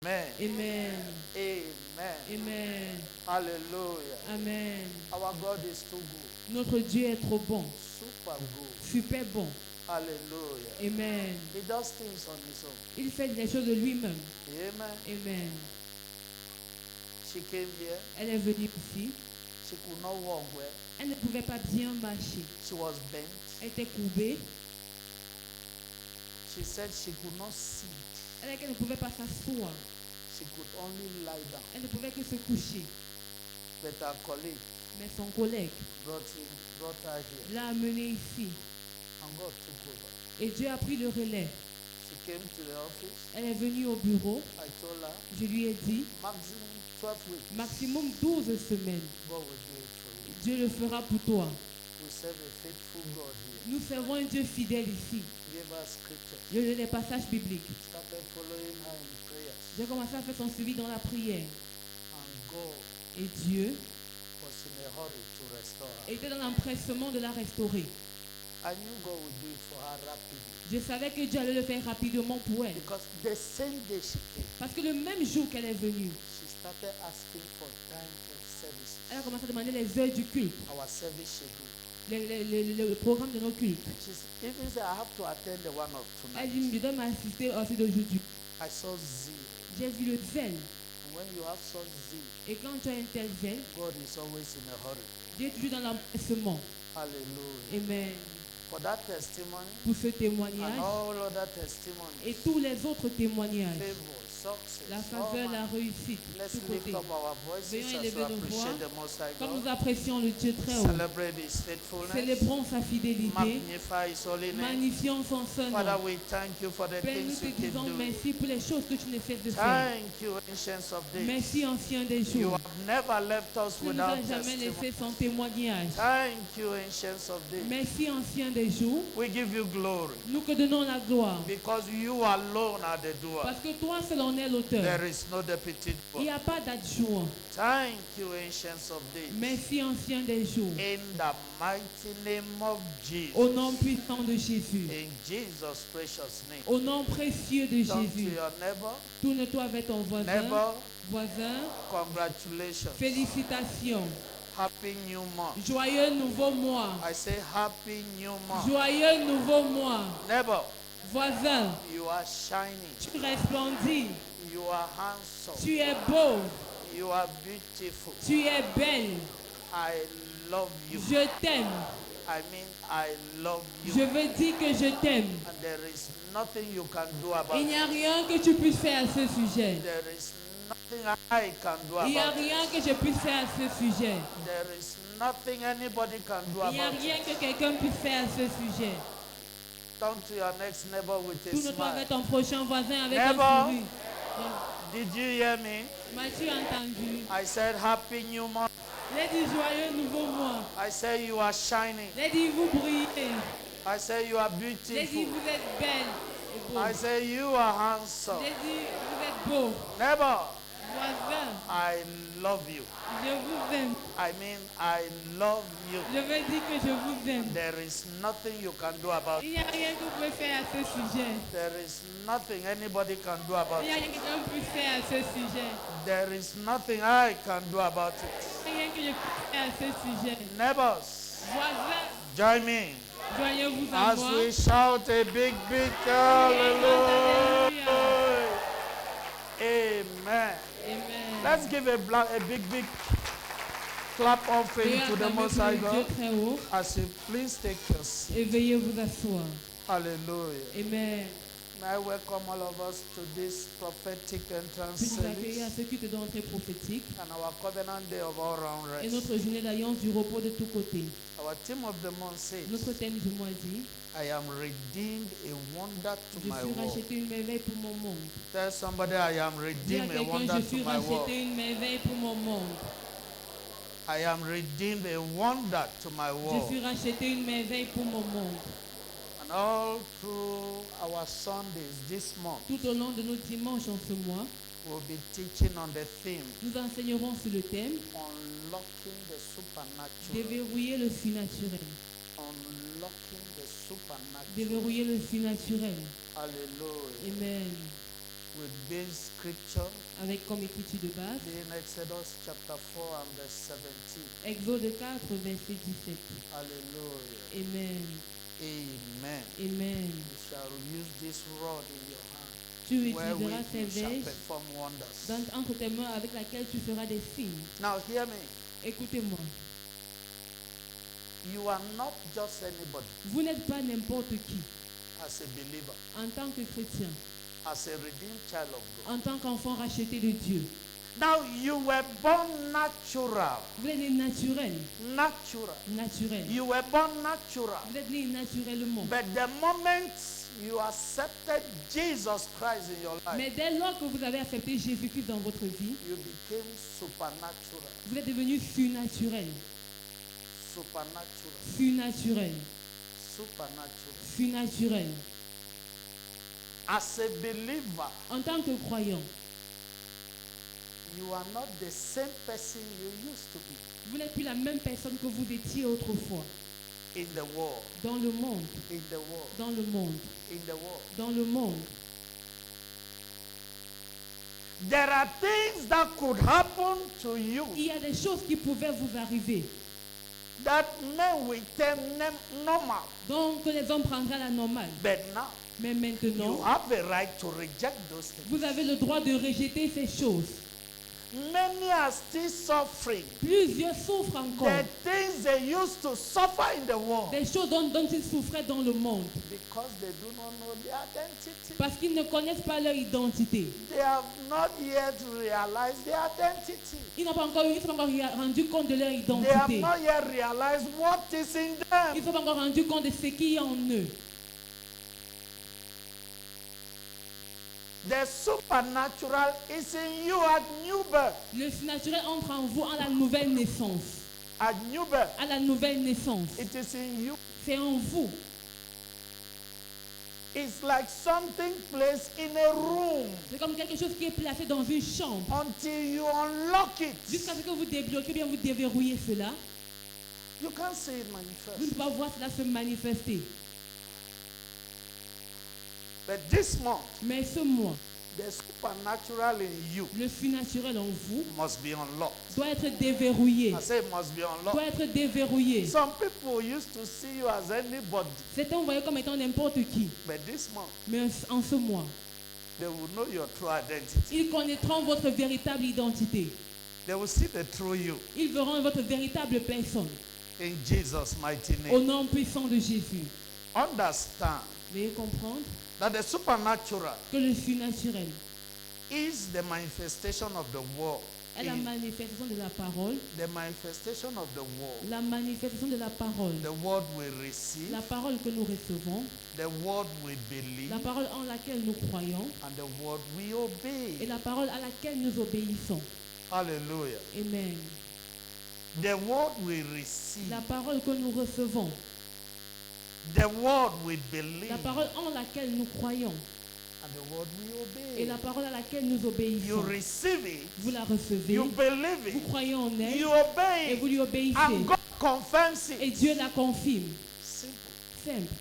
Amen. Amen. Amen. Amen. Hallelujah. Amen. Our God is too good. Notre Dieu est trop bon. Super good. Super bon. Hallelujah. Amen. He does things on his own. Il fait les choses de lui-même. Amen. Amen. She came here. Elle est venue ici. She could not walk well. Elle ne pouvait pas bien marcher. She was bent. Elle était courbée. She said she could not sit. Elle ne pouvait pas s'asseoir. She could only lie down. Elle ne pouvait que se coucher. But her colleague Mais son collègue brought her here. l'a amenée ici. And God took over. Et Dieu a pris le relais. She came to the office. Elle est venue au bureau. I told her, Je lui ai dit, maximum 12 weeks. maximum 12 semaines. God will do it for you. Dieu le fera pour toi. We serve a faithful God here. Nous servons un Dieu fidèle ici. Give her scripture. Je lis les passages bibliques. Started following her in prayers. J'ai commencé à faire son suivi dans la prière. And God Et Dieu was in a hurry to restore her. était dans l'empressement de la restaurer. I knew God would do it for her rapidly. Je savais que Dieu allait le faire rapidement pour elle. Because the same day she came, Parce que le même jour qu'elle est venue, she started asking for time of services. elle a commencé à demander les heures du culte, Our service schedule. le programme de nos cultes. She's even said, I have to attend the one of Elle tonight. dit, je dois m'assister aussi d'aujourd'hui. I saw zeal. J'ai vu le zèle. And when you have such zeal, Et quand tu as un tel zèle, God is always in a hurry. Dieu est toujours dans l'empressement. Hallelujah. Amen. For that testimony Pour ce and témoignage all other testimonies, et tous les autres témoignages, favor, success, la all faveur, la manner. réussite, Let's tout lift côté. up our voices Veuillons as we élever nos voix. appreciate the Most High Comme nous God. apprécions le Dieu très haut, Celebrate His faithfulness. célébrons sa fidélité, Magnify His holy name. magnifions son saint Father, nom. we thank you for the Père, nous things te you keep disons doing. merci pour les choses que tu ne cesses de faire. Thank you, Ancients of Days. Merci, ancien des You jours. have never left us Tu ne nous without as jamais testimony. laissé sans témoignage. Thank you, Ancients of Days. Merci, ancien des jours. We give you glory Nous te donnons la gloire. because you alone are the doer. Parce que toi seul en es l'auteur. There is no deputy Il n'y doer. a pas d'adjoint. Thank you, Ancients of Days. Merci, ancien des jours. In the mighty name of Au Jesus. nom puissant de Jésus. In Jesus' precious name. Au nom précieux de Turn to Jésus. your neighbor. Tourne-toi avec ton voisin. Neighbor, Voisin, congratulations. félicitations. Happy new month. Joyeux nouveau mois. I say happy new month. Joyeux nouveau mois. Neighbor, Voisin, you are shining. tu resplendis. You are handsome. Tu es beau. You are beautiful. Tu es belle. I love you. Je t'aime. I mean, I love you. Je veux dire que je t'aime. And there is nothing you can do about Il n'y a it. rien que tu puisses faire à ce sujet. There is nothing I can do Il n'y a about it. rien que je puisse faire à ce sujet. There is nothing anybody can do Il n'y a about rien it. que quelqu'un puisse faire à ce sujet. Turn to your next neighbor with a Tourne-toi avec smile. ton prochain voisin avec Neighbor. un sourire. Did you hear me? M'as-tu entendu? I said happy new month. J'ai dit joyeux nouveau mois. I said you are shining. J'ai dit vous brillez. I said you are J'ai dit beautiful. vous êtes belle et beau. I said you are handsome. J'ai dit vous êtes beau. Neighbor, Voisin, I love you. je vous aime. I mean, I love you. Je veux dire que je vous aime. There is nothing you can do about Il it. n'y a rien que vous pouvez faire à ce sujet. There is nothing anybody can do about Il n'y a it. rien que quelqu'un puisse faire à ce sujet. There is nothing I can do about it. Il n'y a rien que je puisse faire à ce sujet. Neighbors, Voisin, join me joyeux vous as avoir. we shout a big hallelujah. Amen. Amen. Let's give a big clap offering Veuillez to the acclamer Most pour High le Dieu God très haut as you please take your seat. et veuillez vous asseoir. Hallelujah. Amen. May I welcome all of us to this prophetic entrance Puis nous accueillir à service ce culte d'entrée prophétique and our covenant day of all round et rest. notre journée d'alliance du repos de tous côtés. Our theme of the month says, Notre thème du mois dit, I am redeemed a wonder to je my suis world. racheté une merveille pour mon monde. Tell somebody I am Dis à redeemed a quelqu'un, wonder je to suis my world. racheté une merveille pour mon monde. I am redeemed a wonder to my Je world. suis racheté une merveille pour mon monde. And all through our Sundays this month, Tout au long de nos dimanches en ce mois, we'll be teaching on the theme, nous enseignerons sur le thème unlocking the supernatural. déverrouiller le surnaturel. Unlocking the supernatural. Déverrouiller le surnaturel. Hallelujah. Amen. with base scripture avec comme écriture de base in Exodus chapter 4 and verse 17. Exode 4, verset 17. Hallelujah. Amen. Amen. Amen. You shall use this rod in your hand, Tu wherewith utiliseras ces you shall verges perform wonders. entre tes mains avec laquelle tu feras des signes. Now hear me. Écoutez-moi. You are not just anybody Vous n'êtes pas n'importe qui. as a believer, En tant que chrétien, as a redeemed child of God. en tant qu'enfant racheté de Dieu, Now you were born natural. vous êtes né naturel. Natural. Naturel. You were born natural. Vous êtes né naturellement. But the moment you accepted Jesus Christ in your life, Mais dès lors que vous avez accepté Jésus-Christ dans votre vie, you became supernatural. vous êtes devenu surnaturel. Supernatural. Surnaturel. Supernatural. Surnaturel. As a believer, En tant que croyant, you are not the same person you used to be vous n'êtes plus la même personne que vous étiez autrefois. in the world. Dans le monde. In the world. Dans le monde. In the world. Dans le monde. There are things that could happen to you Il y a des choses qui pouvaient vous arriver. that men will term normal. Donc que les hommes prendraient la normale. But now, Mais you maintenant, have a right to reject those things. vous avez le droit de rejeter ces choses. Many are still suffering. Plusieurs souffrent encore. The things they used to suffer in the world Des choses dont ils souffraient dans le monde. because they do not know their identity. Parce qu'ils ne connaissent pas leur identité. They have not yet realized their identity. Ils n'ont pas encore, ils ne sont pas encore rendus compte de leur They have identité. not yet realized what is in Ils them. ne sont pas encore rendus compte de ce qui est en eux. The supernatural is in you at new birth. Le surnaturel entre en vous à la nouvelle naissance. At new birth, À la nouvelle naissance. it is in you. C'est en vous. It's like something placed in a room C'est comme quelque chose qui est placé dans une chambre. until you unlock it. Jusqu'à ce que vous débloquez, bien vous déverrouillez cela. You can't see it Vous ne manifest. pouvez pas voir cela se manifester. But this month, Mais ce mois, the supernatural in you le surnaturel en vous must be unlocked. doit être déverrouillé. I say it must be Doit unlocked. être déverrouillé. Some people used to see you as anybody, Certains vous voyaient comme étant n'importe qui. but this month, Mais en ce mois, they will know your true identity. ils connaîtront votre véritable identité. They will see the true you Ils verront votre véritable personne. in Jesus' mighty Au name. nom puissant de Jésus. Understand Veuillez comprendre that the supernatural que le surnaturel is the manifestation of the world. est la manifestation de la parole. The manifestation of the world. La manifestation de la parole. The word we receive, La parole que nous recevons. the word we believe, La parole en laquelle nous croyons. and the word we Et obey. la parole à laquelle nous obéissons. Hallelujah. Amen. The word we receive, La parole que nous recevons. the word we believe, La parole en laquelle nous croyons. and the word we Et obey. la parole à laquelle nous You obéissons. receive it, Vous la recevez. you believe Vous it, croyez en elle. you Et obey vous it, lui obéissez. and God confirms Et it. Dieu la confirme. Simple. Simple.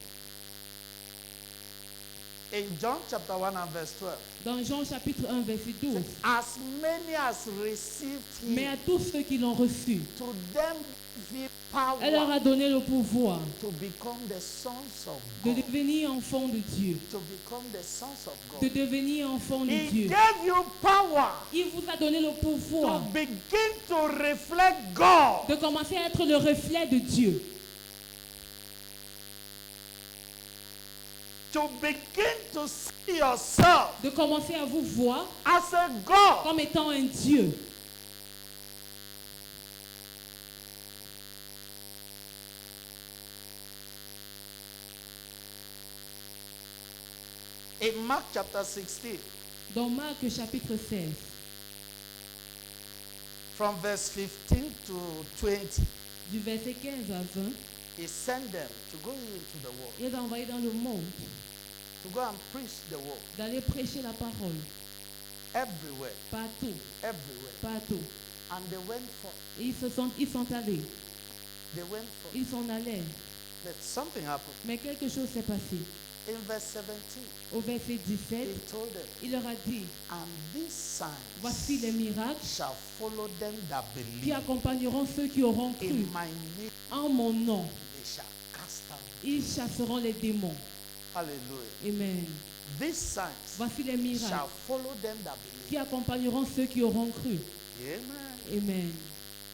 In John chapter 1 and verse 12, Dans Jean chapitre 1, verset 12. as many as received Mais him, à tous ceux qui l'ont reçu, to them give elle leur power a donné le pouvoir to become the sons of de God. devenir enfants de Dieu. To become the sons of De God. devenir enfants de He Dieu. gave you power Il vous a donné le to pouvoir begin to reflect God. de commencer à être le reflet de Dieu. To begin to see yourself De commencer à vous voir as a God. comme étant un Dieu. In Mark chapter 16, Dans Marc chapitre 16, from verse 15 to 20, du verset 15 à 20, he sent them to go into the world, il les a envoyés dans le monde to go and preach the word d'aller prêcher la parole everywhere, partout, everywhere. partout. And they went forth. Et ils sont allés, They went forth. ils s'en allaient. But something happened. Mais quelque chose s'est passé. In verse 17, Au verset 17, he told them, il leur a dit, and these voici les signs miracles shall follow them that qui believe. accompagneront ceux qui auront cru. In my name En mon nom, they shall cast out. ils chasseront les démons. Hallelujah. Amen. These signs Voici les miracles shall follow them that qui believe. accompagneront ceux qui auront cru. Amen. Amen.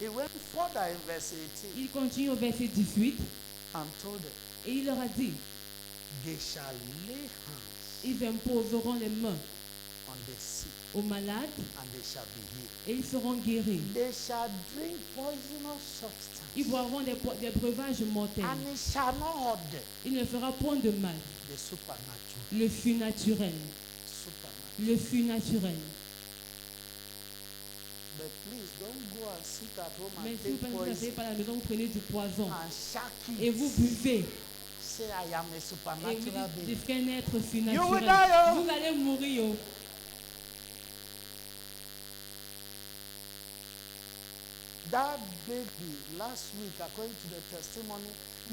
He went further in verse 18 Il continue au verset 18 and told them, et il leur a dit, they shall lay hands ils imposeront les mains on the sick aux malades and they shall be healed. et ils seront guéris. They shall drink poisonous substance Ils boiront des breuvages mortels. and it shall not hurt them. Il ne fera point de mal. The supernatural. Le fut naturel. Supernatural. Le fut naturel. But please don't go and sit at home Mais and si vous take ne poison savez pas à la maison, vous prenez du poison and shake et it. vous buvez. Say I am a Et vous supernatural dites, je being. suis un être You will surnaturel. die, oh. Vous allez mourir. Oh. That baby last week, according to the testimony,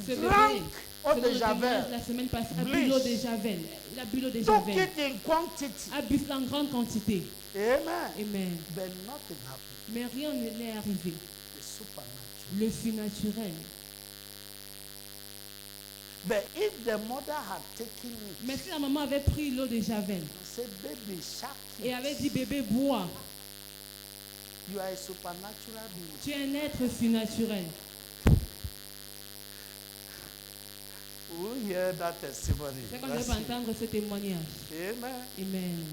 Ce drank bébé, eau selon de le témoignage Javel. la semaine passée, a bu Bleach. l'eau de Javel. Il a bu l'eau de Took Javel. it in quantity. A bu en grande quantité. Amen. Amen. But nothing happened. Mais rien ne l'est arrivé. The supernatural. Le surnaturel. But if the mother had taken it Mais si la maman avait pris l'eau de Javel and said, baby, shake et it, avait dit, bébé, bois, you are a supernatural being. tu es un être surnaturel. Who hear that testimony? C'est qu'on ne That's pas it. entendre ce témoignage. Amen. Amen.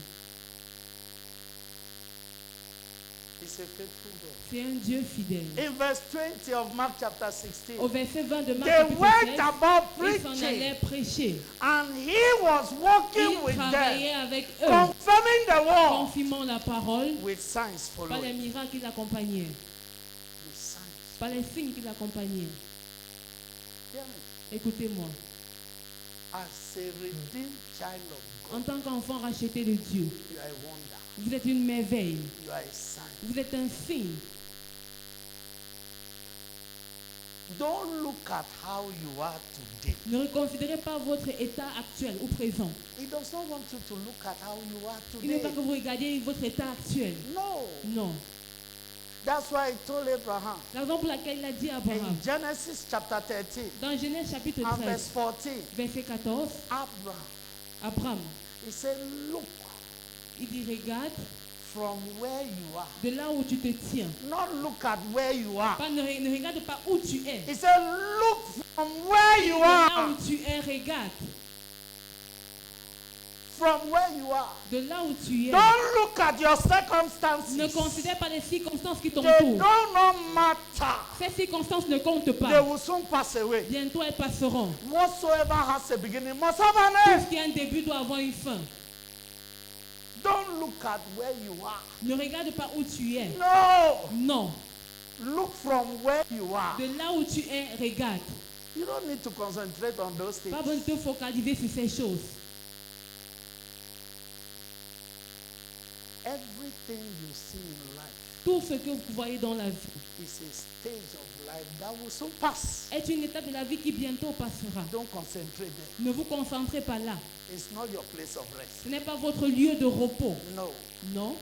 He's a faithful God. C'est un Dieu fidèle. In verse 20 of Mark chapter 16, Au verset 20 de Marc, they chapitre went 16, about ils s'en preaching, allaient prêcher. and he was walking Il with travaillait them, avec eux, confirming the word confirmant la parole with signs par les following. miracles qui l'accompagnaient, With signs. par les signes qui l'accompagnaient. Hear me. Écoutez-moi, As a redeemed child of God, en tant qu'enfant racheté de Dieu, you are a wonder. vous êtes une merveille, You are a sign. vous êtes un signe. Don't look at how you are today. Ne reconsidérez pas votre état actuel ou présent. He does not want you to look at how you are Il ne veut pas today. que vous regardiez votre état actuel. No. Non. That's why he told Abraham La raison pour laquelle il a dit à Abraham, in Genesis chapter 13 dans Genèse chapitre and verse 13, 14, verset 14, Abraham, Abraham, he said, look il dit, regarde from where you are. de là où tu te tiens. Not look at where you are. Pas, ne regarde pas où tu es. He said, look from where you De là are. où tu es, regarde. From where you are. De là où tu es. Don't look at your circumstances. Ne considère pas les circonstances qui They t'entourent. do not matter. Ces circonstances ne comptent They pas. will soon pass away. Bientôt elles passeront. Whatsoever has a beginning must have an Tout end. ce qui a un début doit avoir une fin. Don't look at where you are. Ne regarde pas où tu es. No. Non. Look from where you are. De là où tu es, regarde. You don't need to concentrate on those things. Pas besoin de te focaliser sur ces choses. Everything you see in life Tout ce que vous voyez dans la vie is a stage of life that will soon pass. est une étape de la vie qui bientôt passera. Don't concentrate there. Ne vous concentrez pas là. It's not your place of rest. Ce n'est pas votre lieu de repos. No. Non.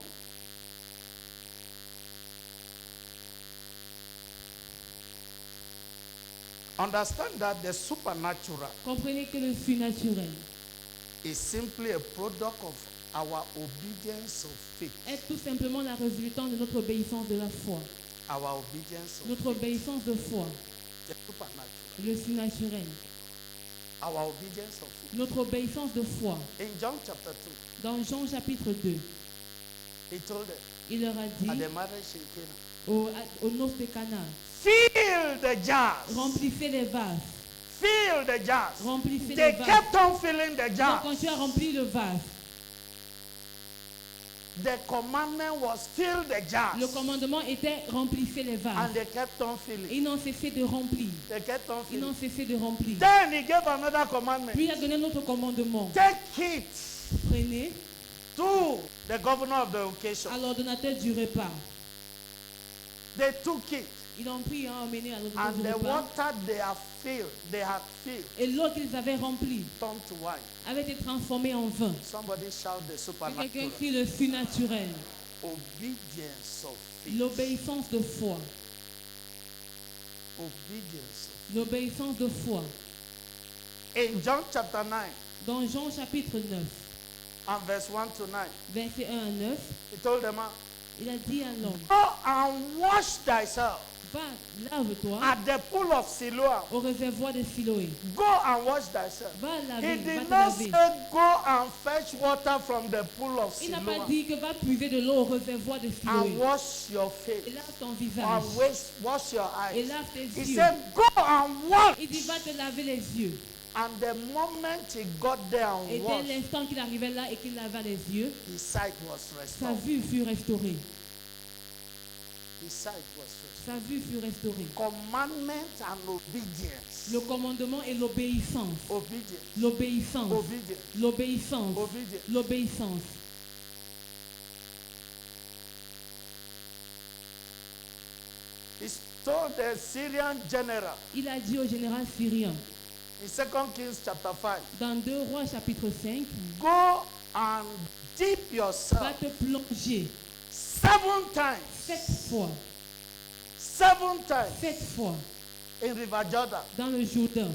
Understand that the supernatural Comprenez que le surnaturel is simply a product of our obedience of faith. est tout simplement la résultante de notre obéissance de la foi. Our obedience of Notre obéissance de foi, the supernatural. le surnaturel. Our obedience of faith. Notre obéissance de foi. In John chapter 2, Dans Jean chapitre 2, he told them il leur a at dit the marriage in Cana, aux noces de Cana, fill the jars. remplissez les vases. Fill the jars. Remplissez They les vases. kept on filling the Ils ont jars. continué à remplir le vase. The commandment was fill the jars. Le commandement était remplissez les vases. And they kept on filling. Ils n'ont cessé de remplir. They kept on Ils n'ont filling. cessé de remplir. Then he gave another commandment. Puis il a donné notre commandement. Take it Prenez to the governor of the occasion. à l'ordonnateur du repas. They took it. Ils ont pris et ont emmené à l'autre And côté du the repas. water they had filled, Et l'eau qu'ils avaient remplie turned to wine. avait été transformée en vin. Somebody shout the Et quelqu'un supernatural. crie le surnaturel. Obedience of faith. L'obéissance de foi. Obedience. L'obéissance de foi. In John chapter 9 Dans Jean chapitre 9, and verse 1 to 9, verset 1 à 9, he told them, il a dit à l'homme, go and wash thyself va, lave-toi at the pool of Siloam. au réservoir de Siloé. Go and wash thyself. Va He laver, va did te not laver. say go and fetch water from the pool of Il n'a pas Siloam dit que va puiser de l'eau au réservoir de and Siloé. wash your Et face lave ton visage. and wash your Et eyes. lave tes He yeux. said go and wash. Il dit va te laver les yeux. And the moment he got there and Et dès washed, l'instant qu'il arrivait là et qu'il lava les yeux, his sight was sa restored. vue fut restaurée. His sight was restored. Sa vue fut restaurée. Commandment and obedience. Le commandement et l'obéissance. Obedience. L'obéissance. Obedience. L'obéissance. Obedience. L'obéissance. He told the Syrian general Il a dit au général syrien, in 2 Kings chapter 5, dans 2 Rois chapitre 5, go and dip va yourself te plonger 7 times. 7 fois, 7 times 7 fois in River Jordan. dans le Jourdain.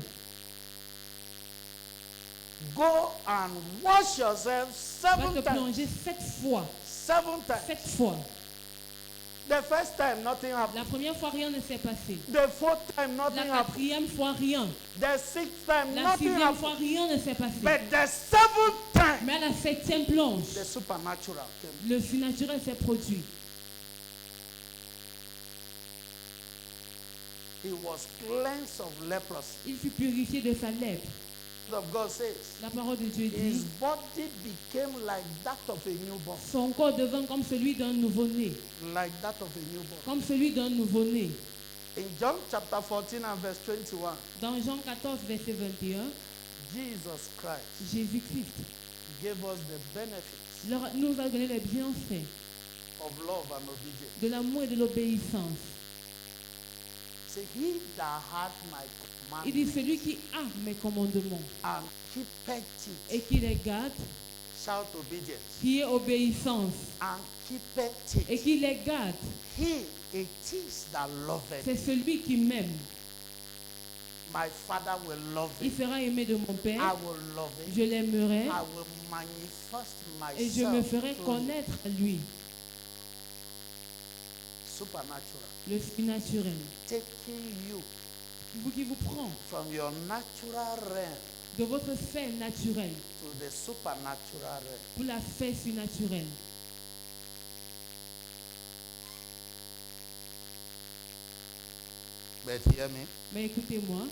Go and wash yourself Va 7 te times. plonger 7 fois. 7 times. 7 fois. The first time nothing happened. La première fois, rien ne s'est passé. The fourth time La nothing happened. quatrième fois, rien. The sixth time La nothing sixième happened. fois, rien ne s'est passé. But the seventh time Mais à la septième plonge, the supernatural came. le surnaturel s'est produit. He was cleansed of leprosy. Il fut purifié de sa lèpre. The word of God says La parole de Dieu his dit, body became like that of a newborn. son corps devint comme celui d'un nouveau-né. Like that of a newborn. Comme celui d'un nouveau-né. In John chapter 14 and verse 21, Dans Jean 14, verset 21, Jesus Christ Jésus-Christ gave us the benefits nous a donné les bienfaits of love and obedience. de l'amour et de l'obéissance. Say, he that had my Il dit, commandments celui qui a mes commandements and keepeth it, et qui les garde, shout obedience, qui est obéissance and keepeth et it, qui les garde, he it is that loveth. c'est celui qui m'aime. My Father will love Il it. sera aimé de mon I Père. will love it. Je l'aimerai I will manifest et je me myself ferai through connaître à lui. supernatural, Le surnaturel. taking you Qui vous prend from your natural realm de votre sphère naturelle to the supernatural realm. pour la sphère surnaturelle. But hear me, Mais écoutez-moi,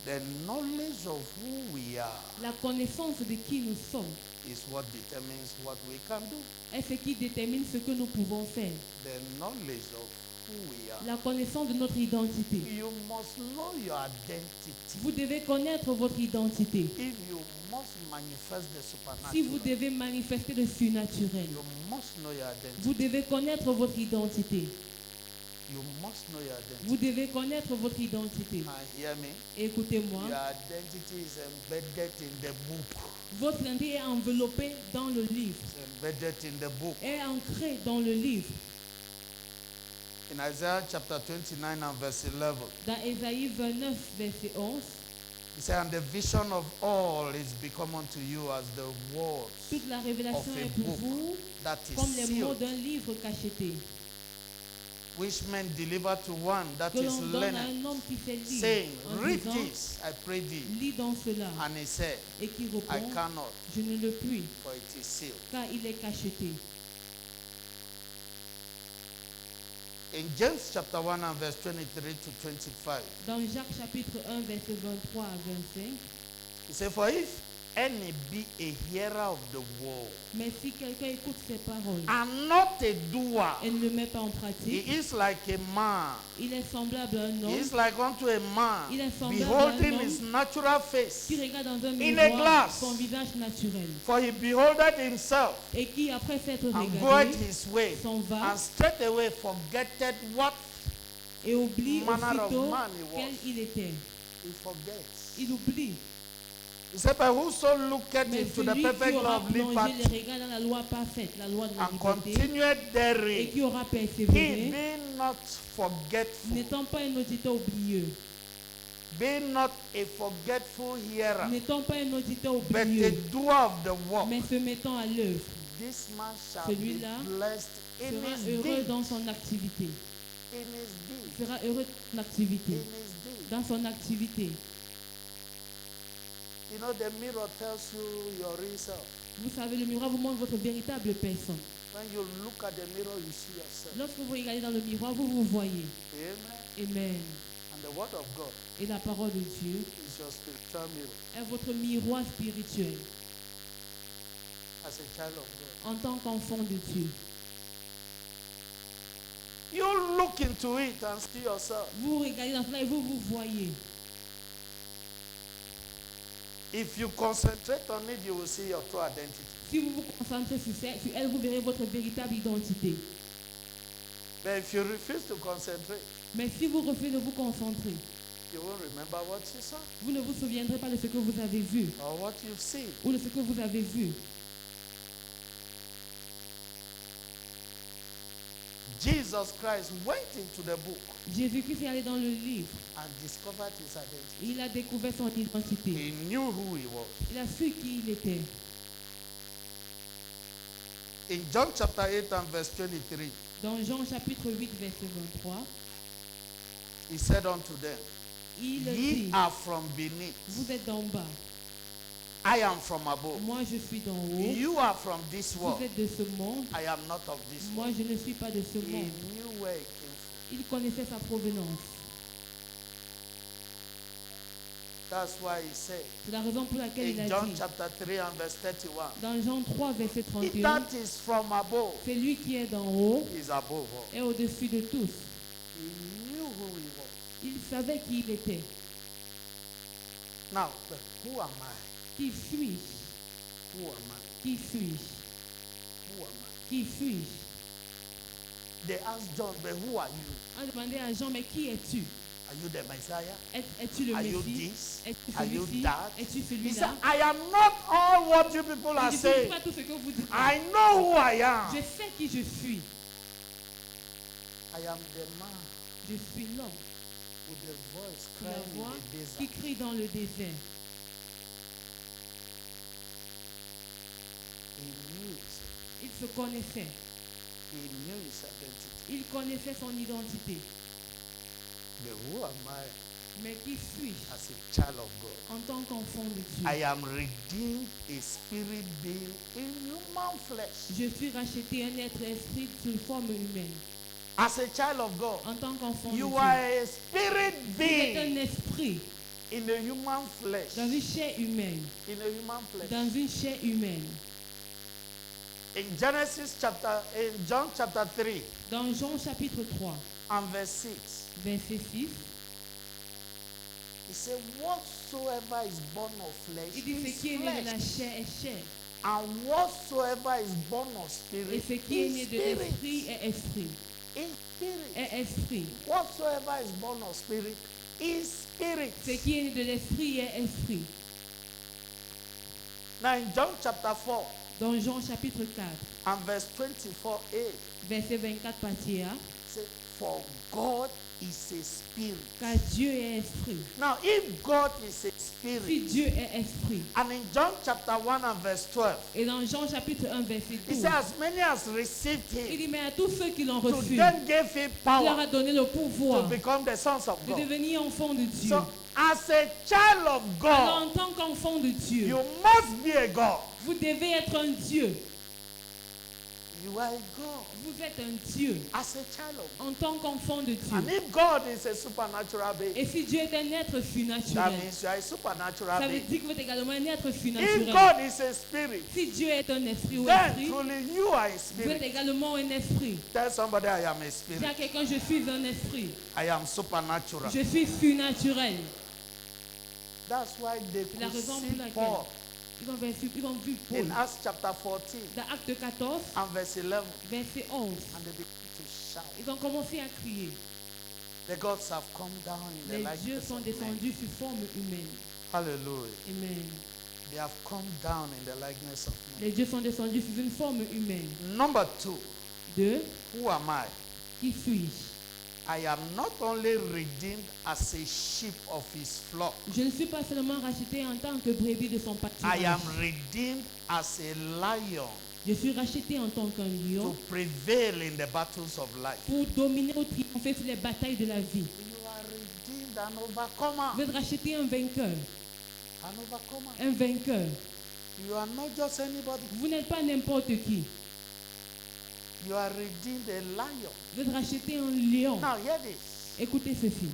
the knowledge of who we are la connaissance de qui nous sommes is what determines what we can do. est ce qui détermine ce que nous pouvons faire. The knowledge of who we are. La connaissance de notre identité. You must know your identity. Vous devez connaître votre identité. If you must manifest the Si vous supernatural, devez manifester le surnaturel, you must know your identity. vous devez connaître votre identité. You must know your identity. Vous devez connaître votre identité. And hear me, Écoutez-moi, your identity is embedded in the book. votre identité est enveloppée dans le livre, It's embedded in the book. est ancrée dans le livre. In Isaiah chapter 29 and verse 11, Dans Ésaïe 29, verset 11, he said, and the vision of all is become unto you as the words toute la révélation of a est pour book vous that comme is les mots sealed, d'un livre cacheté, which men deliver to one that que is l'on donne à learned, un homme qui sait lire, saying, en read disant, this, I pray thee. lis dans cela, And he said, et qui I répond, cannot, je ne le puis, for it is sealed. car il est cacheté. In James chapter 1 and verse 23 to 25, Dans Jacques chapitre 1, verset 23 à 25, he said, for if any be a hearer of the word mais si quelqu'un écoute ces paroles and not a doer, et ne le met pas en he pratique, is like a man. il est semblable à un He homme is like unto a man Il est semblable beholding à un his natural face. qui regarde dans un In a miroir glass. son visage naturel For he beholdeth himself et qui, après s'être and goeth regardé, his way, s'en va and straightway forgetteth what et oublie manner of aussitôt man he was. quel il était. He forgets. Il oublie. He said, but whoso looketh Mais into the celui perfect qui aura law of plongé les liberty regards dans la loi parfaite, la loi de la and liberté, continued et therein, qui aura he persévéré, being not forgetful, n'étant pas un auditeur oublieux, being not a forgetful hearer, n'étant pas un auditeur but a oublieux, doer of the work, mais se mettant à l'œuvre, this man shall be celui-là blessed in sera his heureux deed. dans son activité. In his deed. Sera heureux dans son activité. In his deed. Dans son activité. You know, the mirror tells you your real self. Vous savez, le miroir vous montre votre véritable personne. When you look at the mirror, you see yourself. Lorsque vous regardez dans le miroir, vous vous voyez. Amen. Amen. And the word of God Et la parole de Dieu is your spiritual mirror est votre miroir spirituel as a child of God. en tant qu'enfant de Dieu. You look into it and see yourself. Vous regardez dans cela et vous vous voyez. If you concentrate on it, you will see your true identity. Si vous vous concentrez sur elle, vous verrez votre véritable identité. But if you refuse to concentrate, Mais si vous refusez de vous concentrer, you won't remember what you saw vous ne vous souviendrez pas de ce que vous avez vu or what you've seen. ou de ce que vous avez vu. Jesus Christ went into the book Jésus-Christ est allé dans le livre and discovered his identity. et il a découvert son identité. He knew who he was. Il a su qui il était. In John chapter 8 and verse 23, Dans Jean chapitre 8, verset 23, he said unto them, il Ye dit, are from beneath, vous êtes d'en bas, I am from above. moi je suis d'en haut, You are from this vous world, êtes de ce monde, I am not of this moi world. je ne suis pas de ce He monde. knew where he came from. Il connaissait sa provenance. That's why he said C'est la raison pour laquelle il in a John dit, chapter 3 and verse 31, dans Jean 3, verset he 31, that is from above celui qui est d'en haut is above all. est au-dessus de tous. He knew who he was. Il savait qui il était. Now, but who am I? Qui suis-je? Who am I? Qui suis-je? Who am I? Qui suis-je? They asked John, but who are you? On demandait à Jean, mais qui es-tu? Are you the Messiah? Es-tu le Are you Messie? this? Es-tu Are you celui-ci? that? Es-tu He said, celui-là? I am not all what you people are Je ne suis saying. pas tout ce que vous dites. I know who I am. Je sais qui je suis. I am the man Je suis l'homme, with the voice la crying voix in the qui desert. crie dans le désert. He knew his, Il se connaissait. he knew his identity. Il connaissait son identité. But who am I Mais qui suis-je as a child of God? en tant qu'enfant de Dieu? I am redeemed, a spirit being in human flesh. Je suis racheté un être esprit sous forme humaine. As a child of God, En tant qu'enfant de you Dieu. are a spirit Vous êtes being un esprit in a human flesh. dans une chair humaine. In a human flesh. Dans une chair humaine. In John chapter 3 Dans Jean chapitre 3, and verse 6, verset 6, he said, whatsoever is born of flesh il dit ce is qui est né de la flesh, chair est chair. and whatsoever is born of Et spirit ce qui est né is de spirit. l'esprit est esprit. Is spirit. Est esprit. Whatsoever is born of spirit is spirit. Ce qui est né de l'esprit est esprit. Now in John chapter 4 Dans Jean chapitre 4, and verse 24a, verset 24 partie A, say, for God is a spirit. car Dieu est esprit. Now if God is a Si spirit, Dieu est esprit. and in John chapter 1 and verse 12, Et dans Jean chapitre 1, verset he 12, says, as many as received il him, dit, mais à tous ceux qui l'ont to reçu, them gave him il leur power a donné le to pouvoir become the sons of de God. devenir enfants de Dieu. So as a child of Alors, God, en tant qu'enfant de Dieu, you must be a God. vous devez être un Dieu. You are a God Vous êtes un Dieu as a child of God. en tant qu'enfant de And Dieu. if God is a supernatural being, Et si Dieu est un être that surnaturel, means you are a supernatural ça veut being. dire que vous êtes également un être If surnaturel. God is a spirit, Si Dieu est un esprit ou then esprit, truly you are a vous êtes spirit. également un esprit. Tell somebody I am a Dis spirit. à quelqu'un, je suis un esprit. I am supernatural. Je suis surnaturel. That's why they C'est la could raison see pour laquelle Paul ils ont vu Paul in Acts chapter 14 dans Acte 14, and verse 11, verset 11. and they began to shout. Ils ont commencé à crier. The gods have come down in the Les dieux likeness sont of men. descendus sous forme humaine. Hallelujah. Amen. They have come down in the likeness of men. Les dieux sont descendus sous une forme humaine. Number 2, 2. who am I? Qui suis-je? I am not only redeemed as a sheep of his flock. Je ne suis pas seulement racheté en tant que brebis de son I pâturage. am redeemed as a lion Je suis racheté en tant qu'un to lion prevail in the battles of life. pour dominer ou triompher sur les batailles de la vie. You are redeemed and overcomer. Vous êtes racheté un vainqueur. An overcomer. Un vainqueur. You are not just anybody. Vous n'êtes pas n'importe qui. You are redeemed a lion. Vous êtes racheté un lion. Now hear this. Écoutez ceci.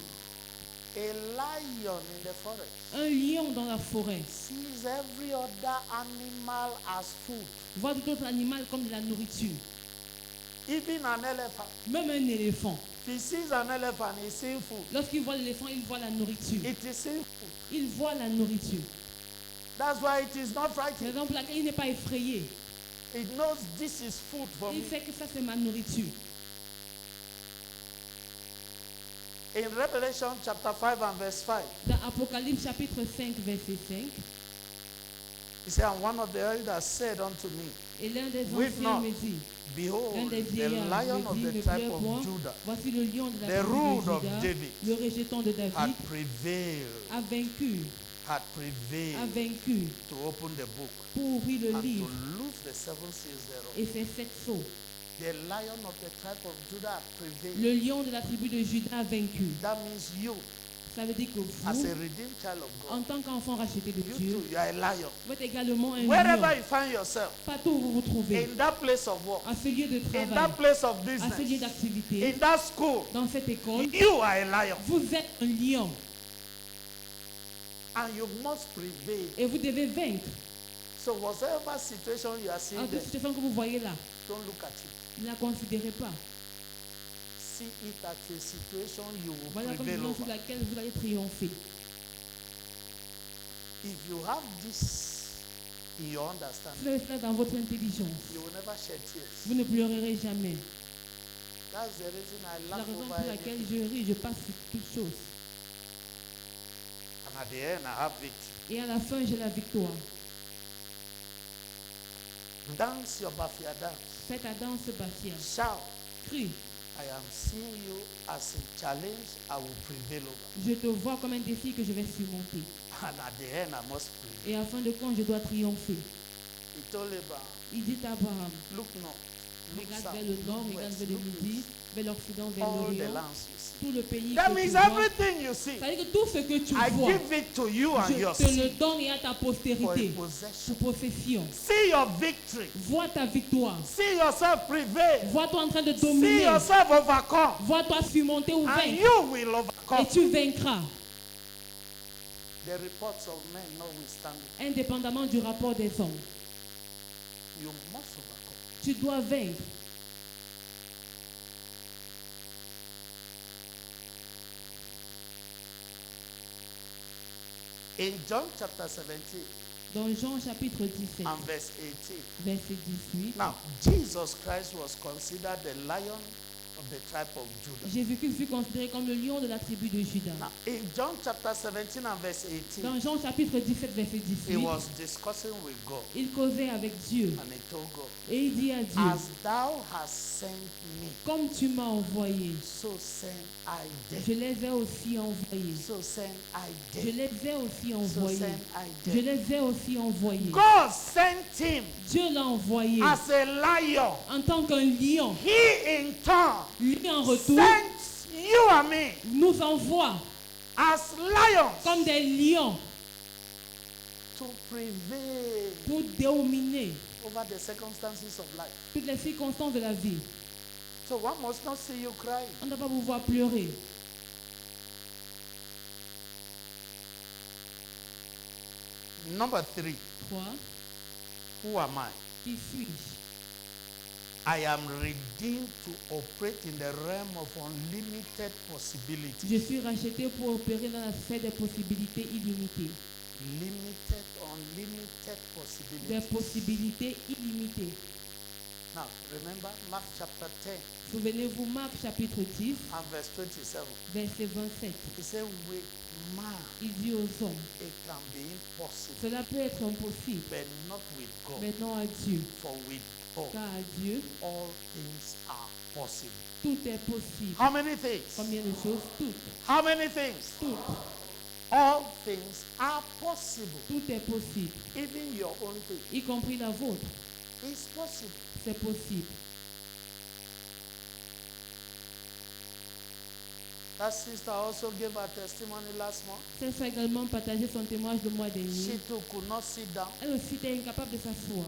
A lion in the forest Un lion dans la forêt sees every other animal as food. voit tout autre animal comme de la nourriture. Even an elephant. Même un éléphant. If he sees an elephant, he sees food. Lorsqu'il voit l'éléphant, il voit la nourriture. It is seeing food. Il voit la nourriture. That's why it is not C'est frightening. la raison pour laquelle il n'est pas effrayé. It knows this is food for Il me. sait que ça c'est ma nourriture. In Revelation chapter 5 and verse 5, Dans Apocalypse chapitre 5 verset 5, he said, and one of the elders said unto me, et l'un des Weep anciens not. me dit, l'un Behold, des the vieillards lion me of dit, the ne tribe pleure point, of Judah voici le lion de la the tribu root de of Juda, David, le rejeton de had David, prevailed, a vaincu, to open the book pour ouvrir le and livre to loose the seven seals thereof. et ses 7 sceaux. The lion of the tribe of Judah had prevailed. Le lion de la tribu de Juda a vaincu. That means you, Ça veut dire que as vous, a redeemed child of en God, tant qu'enfant racheté de you Dieu, too, you are a lion. vous êtes également un Wherever lion. you find yourself, Partout où vous vous trouvez, in that place of work, à ce lieu de in travail, that place of à ce lieu business, d'activité, in that school, dans cette école, you are a lion. vous êtes un lion And you must prevail. et vous devez vaincre. So whatever situation you are seeing En there, toute situation que vous voyez là, don't look at it. ne la considérez pas. See it as a situation you will Voilà comme prevail une sur over. laquelle vous allez triompher. If you have this in your Si understanding, vous avez cela dans votre intelligence, you will never shed tears. vous ne pleurerez jamais. That's the reason I C'est la laugh raison over pour laquelle anything. je ris, je passe sur toutes choses. And at the end, I have victory. Et à la fin, j'ai la victoire. Dance your Bafia dance. Faites ta danse bâtir. Shout, Crie. I am seeing you as a challenge I will prevail over. Je te vois comme un défi que je vais surmonter. And at the end, I must prevail. Et à la fin de compte, je dois triompher. He told Abraham, Il dit à Abraham, look north, look regarde south, vers le nord, look regarde west, vers le look midi, east. vers l'occident, vers All the l'orient, lands you see. tout le pays That que tu means vois. everything you see, Ça veut dire que tout ce que tu I vois, give it to you and your je te le seed donne et à ta for a postérité, possession. pour possession. See your victory. Vois ta victoire. See yourself prevail. Vois-toi en train de See dominer. yourself overcome. Vois-toi surmonter ou And vaincre. you will Et overcome. tu vaincras, The reports of men notwithstanding, indépendamment du rapport des hommes. you must overcome. Tu dois vaincre. In John chapter 17 Dans Jean chapitre 17, and verse 18. verset 18, Now, Jesus Christ was considered the lion of the tribe of Judah. Jésus-Christ fut considéré comme le lion de la tribu de Juda. Now, in John chapter 17 and verse 18, Dans Jean chapitre 17, verset he 18, was discussing with God il causait avec Dieu and he told God, et il dit à Dieu, as thou hast sent me, comme tu m'as envoyé, so send I je thee. les ai aussi envoyés. So send I Je thee. les ai aussi So envoyés. send I Je thee. les ai aussi envoyés. God sent him Dieu l'a envoyé as a lion. en tant qu'un lion. He in turn Lui en retour sent you and me nous envoie as lions comme des lions to prevail pour dominer over the circumstances of life. toutes les circonstances de la vie. So one must not see you crying. On ne doit pas vous voir pleurer. Number 3, 3. who am I? Qui suis-je? I am redeemed to operate in the realm of unlimited possibilities. Je suis racheté pour opérer dans la sphère des possibilités illimitées. Unlimited Des possibilities. possibilités illimitées. Now, remember Mark chapter 10 Souvenez-vous, Marc chapitre 10, and verse 27. verset 27. He said, with man, Il dit aux hommes, it can be impossible, cela peut être impossible, but not with God. mais non à Dieu. For with God, Car à Dieu, all things are possible. tout est possible. How many things? Combien de choses? Toutes. How many things? Toutes. All things are possible. Tout est possible. Even your own thing Y compris la vôtre. is possible. C'est possible. That sister also gave her testimony last month. Celle a également partagé son témoignage le mois She dernier. too could not sit down. Elle aussi était incapable de s'asseoir.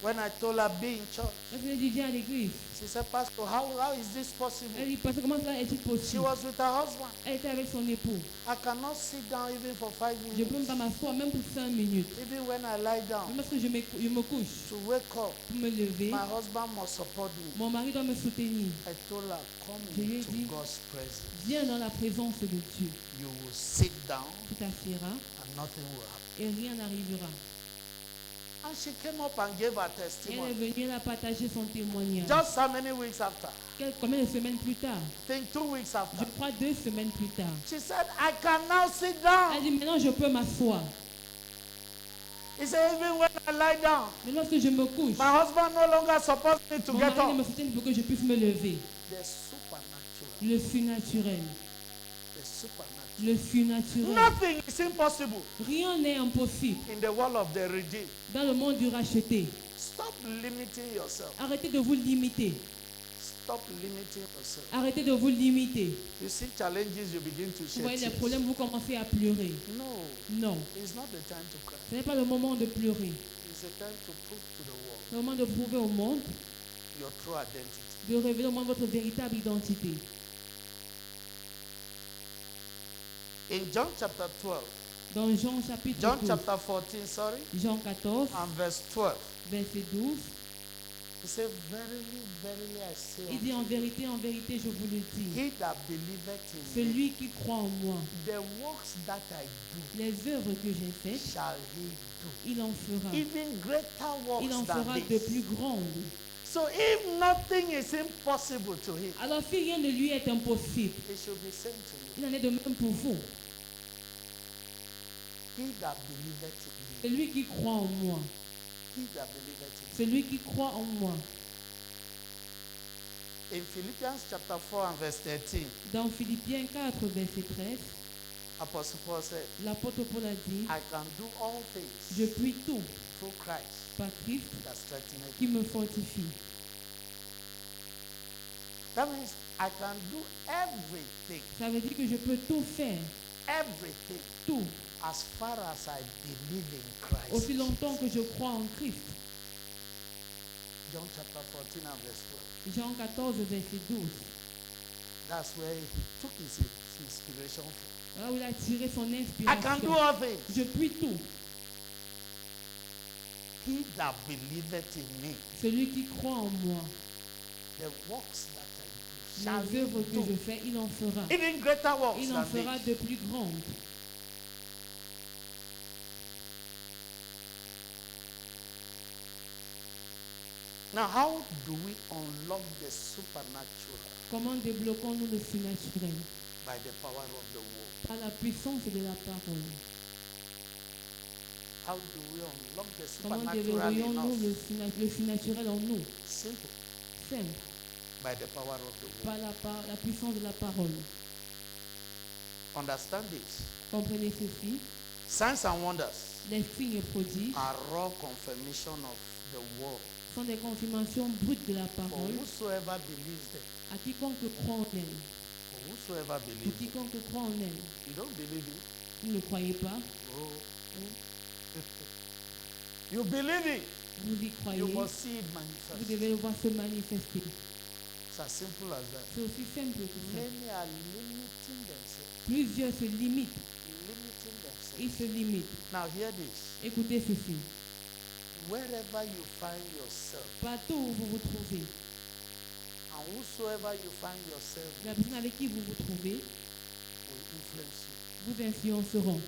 When I told her be in church, Elle venait du viens à l'église. she said, Pastor, how is this possible? Elle dit, parce que comment cela est-il She possible? was with her husband. Elle était avec son époux. I cannot sit down even for 5 Je ne peux même minutes. pas m'asseoir, même pour 5 minutes. Even when I lie down Même parce que je me couche to wake up, pour me lever. my husband must support me. Mon mari doit me soutenir. I told her, come Je lui ai into dit, God's presence. viens dans la présence de Dieu. You will sit down Tu t'assieras and nothing will happen. et rien n'arrivera. And she came up and gave her Elle est testimony. venue, elle a partagé son témoignage. Just how many weeks after? Combien de semaines plus tard? I think 2 weeks Je after. crois 2 semaines plus tard. She said, I can now sit Elle down. dit, maintenant je peux m'asseoir. He said, even when I lie down, Mais lorsque je me couche, my husband no longer supports me to mon get mari ne me up. soutient pour que je puisse me lever. The supernatural. Le surnaturel. The supernatural. Le surnaturel. Nothing is impossible Rien n'est impossible in the world of the redeemed. dans le monde du racheté. Stop limiting yourself. Arrêtez de vous limiter. Stop limiting yourself. Arrêtez de vous limiter. You see challenges, you begin to Vous shed voyez les tears. problèmes, vous commencez à pleurer. No, Non, it's not the time to cry. ce n'est pas le moment de pleurer. It's the time to prove to the world C'est le moment de prouver au monde, your true identity. de révéler au monde votre véritable identité. In John chapter 12, Dans Jean chapitre John 12, chapter 14, sorry, Jean 14, and verse 12, verset 12, he said, verily, verily, I say il dit unto you, en vérité, je vous le dis, he that believeth in me, celui qui croit en moi, the works that I do, les œuvres que j'ai faites, shall he do. il en fera. Even greater Il en works fera than de this. plus grandes. So if nothing is impossible to him, Alors si rien ne lui est impossible, it should be sent to you. il en est de même pour vous. He that believeth in me, Celui qui croit en moi, he that believeth in me. celui qui croit en moi. In Philippians chapter 4 and verse 13, Dans Philippiens 4, verset 13, Apostle Paul said, l'apôtre Paul a dit, I can do all je things puis tout through Christ par Christ that strengtheneth qui me. me fortifie. That means I can do everything, Ça veut dire que je peux tout faire, everything, tout, as far as I believe in Christ. aussi longtemps que je crois en Christ. John chapter 14 and verse 12. Jean 14, verset 12. That's where he took his inspiration from. Là où il a tiré son I can do inspiration. all things. Je puis tout. He that believeth in me, Celui qui croit en moi, the works that I do, shall les he œuvres que do. je fais, il en fera. Even greater works Il en than fera this. de plus grandes. Now, how do we unlock the supernatural? Comment débloquons-nous le surnaturel? By the power of the word. Par la puissance de la parole. How do we unlock the Comment supernatural in déverrouillons-nous us? le surnaturel en nous? Simple. Simple. By the power of the word. Par la puissance de la parole. Understand this. Comprenez ceci. Signs and wonders Les signes et prodiges are raw confirmation of the word. sont des confirmations brutes de la For parole whosoever believes them. à quiconque croit en elle. For whosoever Pour believes them. quiconque croit en elle. You don't believe it? Vous ne croyez pas? Oh. You believe it. Vous y croyez. You must see it Vous manifest. devez le voir se manifester. It's as simple as that. C'est aussi simple que ça. Many are limiting themselves. Plusieurs se limitent. Limiting themselves. Ils se limitent. Now hear this. Écoutez ceci. Wherever you find yourself, Partout où vous vous trouvez, and whosoever you find yourself la personne avec qui vous vous trouvez will influence you. vous influenceront.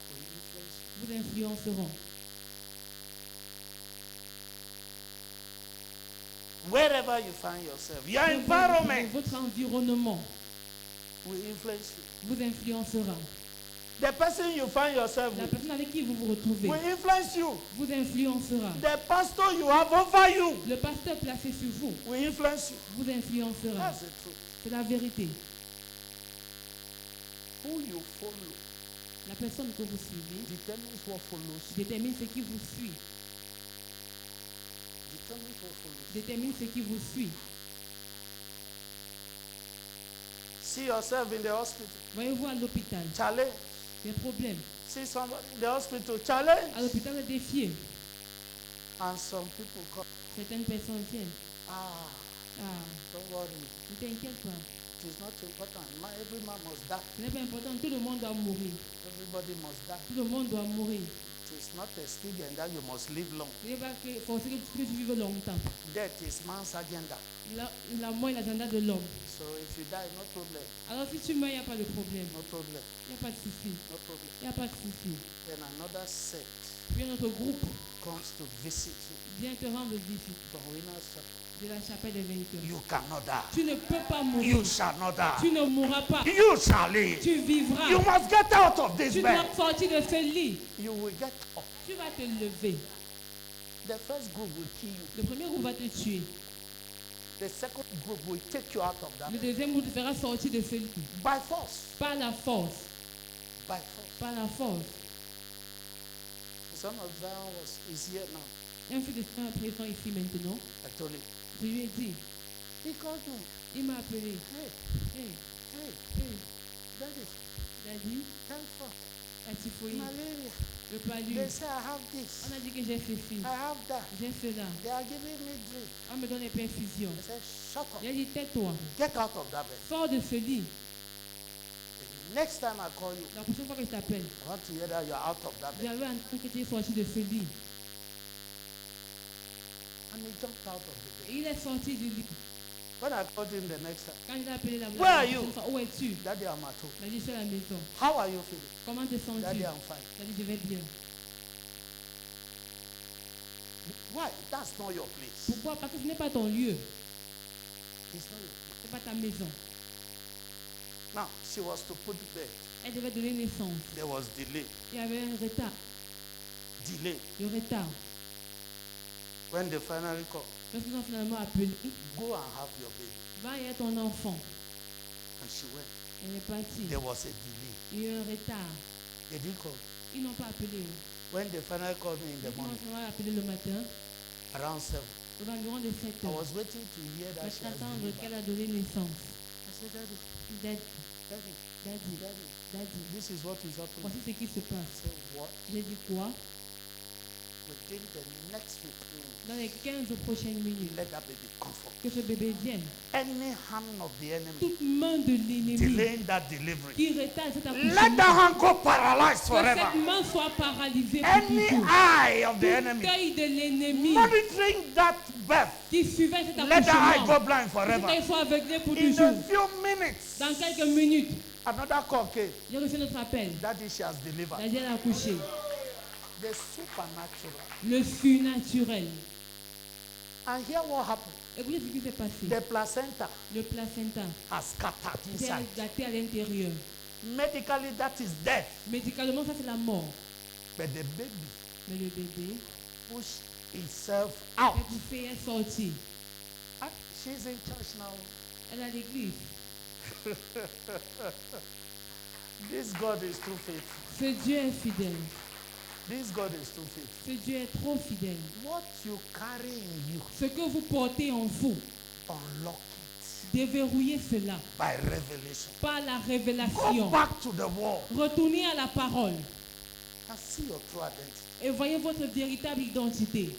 Will influence you. Vous influenceront. Wherever you find yourself, your Et environment votre environnement will influence you. vous influencera. The person you find yourself La with personne avec qui vous vous retrouvez will influence you. vous influencera. The pastor you have over you Le pasteur placé sur vous will influence you. vous influencera. That's the truth. C'est la vérité. Who you follow La personne que vous suivez determines what follows you. détermine ce qui vous suit. Determines what follows you. Détermine ce qui vous suit. See yourself in the hospital. Voyez-vous à l'hôpital, Challenge. des problèmes. See somebody in the hospital. Challenge. À l'hôpital, défier. And some people come. Certaines personnes viennent. Ah, Ah, don't worry. ne t'inquiète pas. It is not important. Every man must die. Ce n'est pas important. Tout le monde doit mourir. Everybody must die. Tout le monde doit mourir. It is not a student that you must live long. Il n'est pas forcé que tu vives longtemps. Death is man's agenda. La mort est l'agenda de l'homme. So if you die, no problem. Alors si tu meurs, il n'y a pas de problème. No problem. Il n'y a pas de souci. No problem. Il n'y a pas de souci. Then another sect Puis notre groupe comes to visit you vient te rendre visite from Winners Chapel. de la chapelle des vainqueurs. You cannot die. Tu ne peux pas mourir. You shall not die. Tu ne mourras pas. You shall live. Tu vivras. You must get out of this Tu bed. dois sortir de ce lit. You will get up. Tu vas te lever. The first group will kill you. Le premier groupe va te tuer. The second group will take you out of that Le bed. deuxième groupe te fera sortir de ce lit. By force. Par la force. By force. Par la force. The son of Zion is here now. Un fils de Seigneur présent ici maintenant. I told him. Je lui ai dit, He called me. il m'a appelé. Hey, Hey, hey, hey, daddy, Daddy, thank for la typhoïde, malaria. le palu. They say I have this. On a dit que j'ai ceci. I have that. J'ai cela. They are giving me drink. On me donne des perfusions. I said, shut up. Il a dit, tais-toi. Get out of that bed. Sors de ce lit. The next time I call you, La prochaine fois que je t'appelle, I want to hear that you're out of that bed. j'avais entendu que tu es sorti de ce lit. And he jumped out of the bed. Et il est sorti du lit. When I called him the next time, Quand il a appelé la Where are you? prochaine fois, où es-tu? Daddy, I'm at home. Il a dit, je suis à la maison. How are you feeling? Comment te sens-tu? Daddy, Il I'm fine. a dit, je vais bien. Why? That's not your place. Pourquoi? Parce que ce n'est pas ton lieu. It's not your place. Ce n'est pas ta maison. Now, she was to put to bed. Elle devait donner naissance. There was delay. Il y avait un retard. Delay. Le retard. When they finally called, Lorsqu'ils ont finalement appelé, go and have your baby. va y a ton enfant. And she went. Elle est partie. There was a delay. Il y a eu un retard. They didn't call. Ils n'ont pas appelé. When they finally called me in the Ils ont morning, finalement appelé le matin, around 7, aux environs de 7 I heures. was waiting to hear that she has Attendre delivered. qu'elle a donné naissance. I said, Daddy, Daddy, Daddy, daddy, Daddy, daddy. this is what is happening. Voici ce qui se I passe. said, what? J'ai dit quoi? Within the next 15 minutes, Dans les 15 prochaines minutes, let that baby come forth. que ce bébé vienne. Any hand of the enemy Toute main de l'ennemi delaying that delivery, qui retarde cet let accouchement, that hand go paralyzed que forever. cette main soit paralysée pour Any toujours. eye of the Tout enemy œil de l'ennemi monitoring that birth, qui suivait cet let that eye accouchement, go blind que cet forever. œil soit aveuglé pour In toujours. a few minutes, Dans quelques minutes, another call came. j'ai reçu notre appel. Daddy, she has delivered. La jeune a accouché. The supernatural. Le surnaturel. And here what happened? Écoutez ce qui s'est passé. The placenta Le placenta has scattered s'est inside. gâté à l'intérieur. Medically, that is death. Médicalement, ça c'est la mort. But the baby Mais le bébé pushed itself out. est poussé, est sorti. And she's in church now. Elle est à l'église. This God is too faithful. Ce Dieu est fidèle. This God is too faithful. Ce Dieu est trop fidèle. What you carry in you, Ce que vous portez en vous, unlock it déverrouillez cela by revelation. par la Go révélation. back to the wall Retournez à la parole and see your true identity. et voyez votre véritable identité.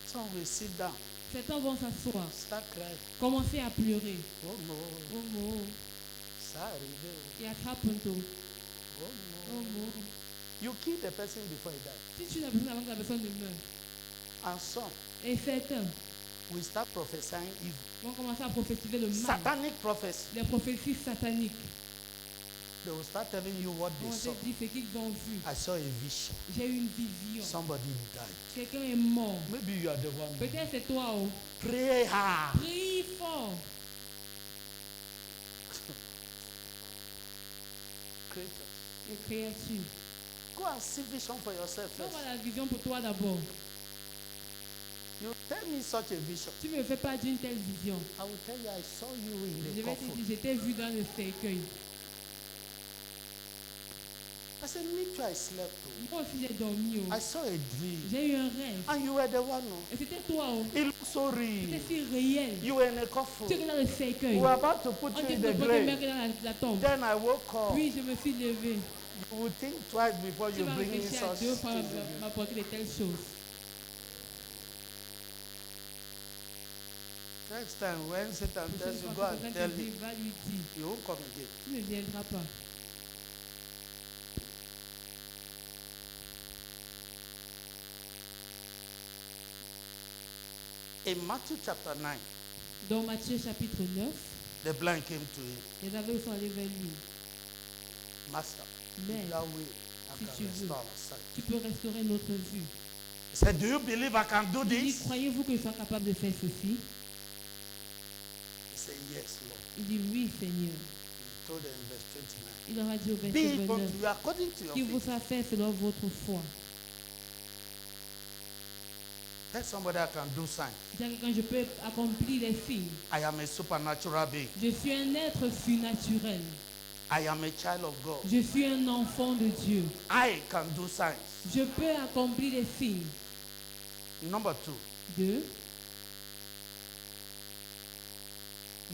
Some will sit down, Certains vont s'asseoir, start crying. commencer à pleurer. Oh no, Oh mon, sorry. il attrape un taux. Oh Oh no. mon. You kill the person before he dies. Si tu n'as besoin avant que la personne ne meure. And some Et certains will start prophesying evil. vont commencer à prophétiser le mal. Satanic prophecy. Les prophéties sataniques. They will start telling you what they On saw. te dit ce qu'ils ont vu. I saw a vision. J'ai eu une vision. Somebody died. Quelqu'un est mort. Maybe you are the one. Peut-être c'est toi. Oh. Pray hard. Prie fort. Creator. Et créature. Go and see vision for yourself Fais first. voir la vision pour toi d'abord. You tell me such a vision. Tu ne me fais pas d'une telle vision. I will tell you I saw you in Je the vais te coffin. dire, je t'ai vu dans le cercueil. I said, me too, I slept. Moi aussi j'ai dormi. Oh. I saw a dream. J'ai eu un rêve. And you were the one. Et c'était toi. Oh. It looked so real. C'était si réel. You were in a coffin. Tu étais dans le cercueil. We were about to put On you t'est in the proposé de grave. mettre dans la tombe. Then I woke up. Puis je me suis levé. You would think twice before Tu you vas bring me réfléchir à such deux fois things. m'apporter de telles choses. Next time when Satan La tells prochaine you, fois go que and quelqu'un tell te dit, him, va lui dire, you won't come again. tu ne viendras pas. In Matthew chapter 9, Dans Matthieu chapitre 9, the blind came to him. les aveugles sont allés vers lui. Master, Mais, that way I si can tu veux. restore our sight. Tu peux restaurer notre vue. He said, do you believe I can do Il dit, this? croyez-vous que je sois capable de faire ceci? He said, yes, Lord. Il dit, oui, Seigneur. He told them in verse 29. Il leur a dit au Be verset it 29, unto you according to your qu'il vous faith. soit fait selon votre foi. Tell somebody I can do signs. Dis à quelqu'un, je peux accomplir les signes. I am a supernatural being. Je suis un être surnaturel. I am a child of God. Je suis un enfant de Dieu. I can do signs. Je peux accomplir les signes. Number 2, 2.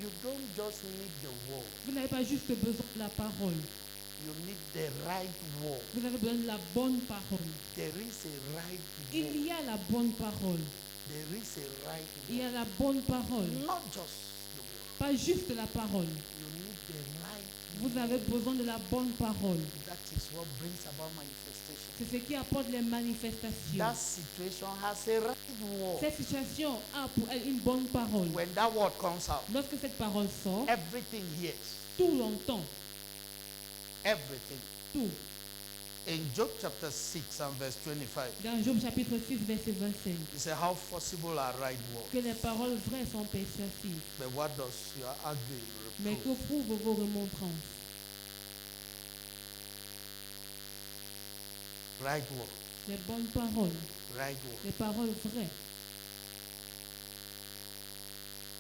you don't just need the word. Vous n'avez pas juste besoin de la parole. You need the right word. Vous avez besoin de la bonne parole. There is a right word. Il y a la bonne parole. There is a right Il y word. a la bonne parole. Not just the word. Pas juste la parole. You need the right Vous avez besoin de la bonne parole. That is what brings about manifestation. C'est ce qui apporte les manifestations. That situation has a right word. Cette situation a pour elle une bonne parole. When that word comes out, Lorsque cette parole sort, everything hears. tout l'entend. Everything. Tout. In Job chapter 6 and verse 25, Dans Job chapitre 6, verset 25. he said, how possible are right Que words? les paroles vraies sont persuasives. But what does your arguing Mais que reprove? prouvent vos remontrances? Right word. Les bonnes paroles. Right word. Les paroles vraies.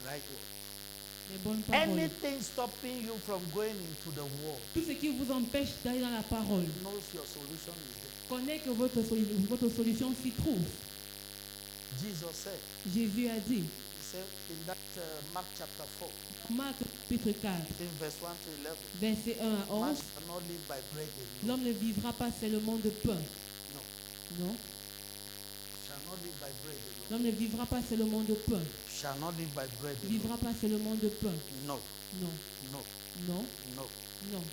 Right word. Les bonnes paroles. Anything stopping you from going into the word Tout ce qui vous empêche d'aller dans la parole. knows your solution is there. Connaît que votre solution s'y trouve. Jesus said, Jésus a dit, he said in that Mark chapter 4, Marc chapitre 4, in verse 1 to 11, verset 1 à man 11, shall not live by bread alone. l'homme ne vivra pas seulement de pain. No, Non, shall not live by bread alone. l'homme ne vivra pas seulement de pain. Shall not live by bread Il ne alone. vivra pas seulement de pain. No, Non, no, non, no. non.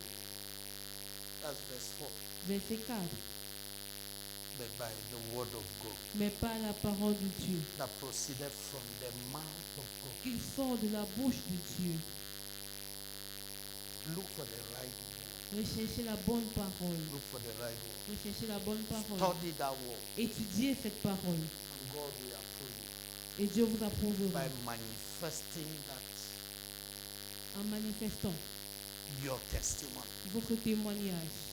That's verse 4. Verset 4. But by the word of God Mais pas la parole de Dieu. that proceeded from the mouth of God. Qu'il sort de la bouche de Dieu. Look for the right word. Recherchez la bonne parole. Look for the right word. Recherchez la bonne parole. Study that word, Étudiez cette parole. and God will approve you Et Dieu vous approuvera by manifesting that en manifestant your testimony. votre témoignage.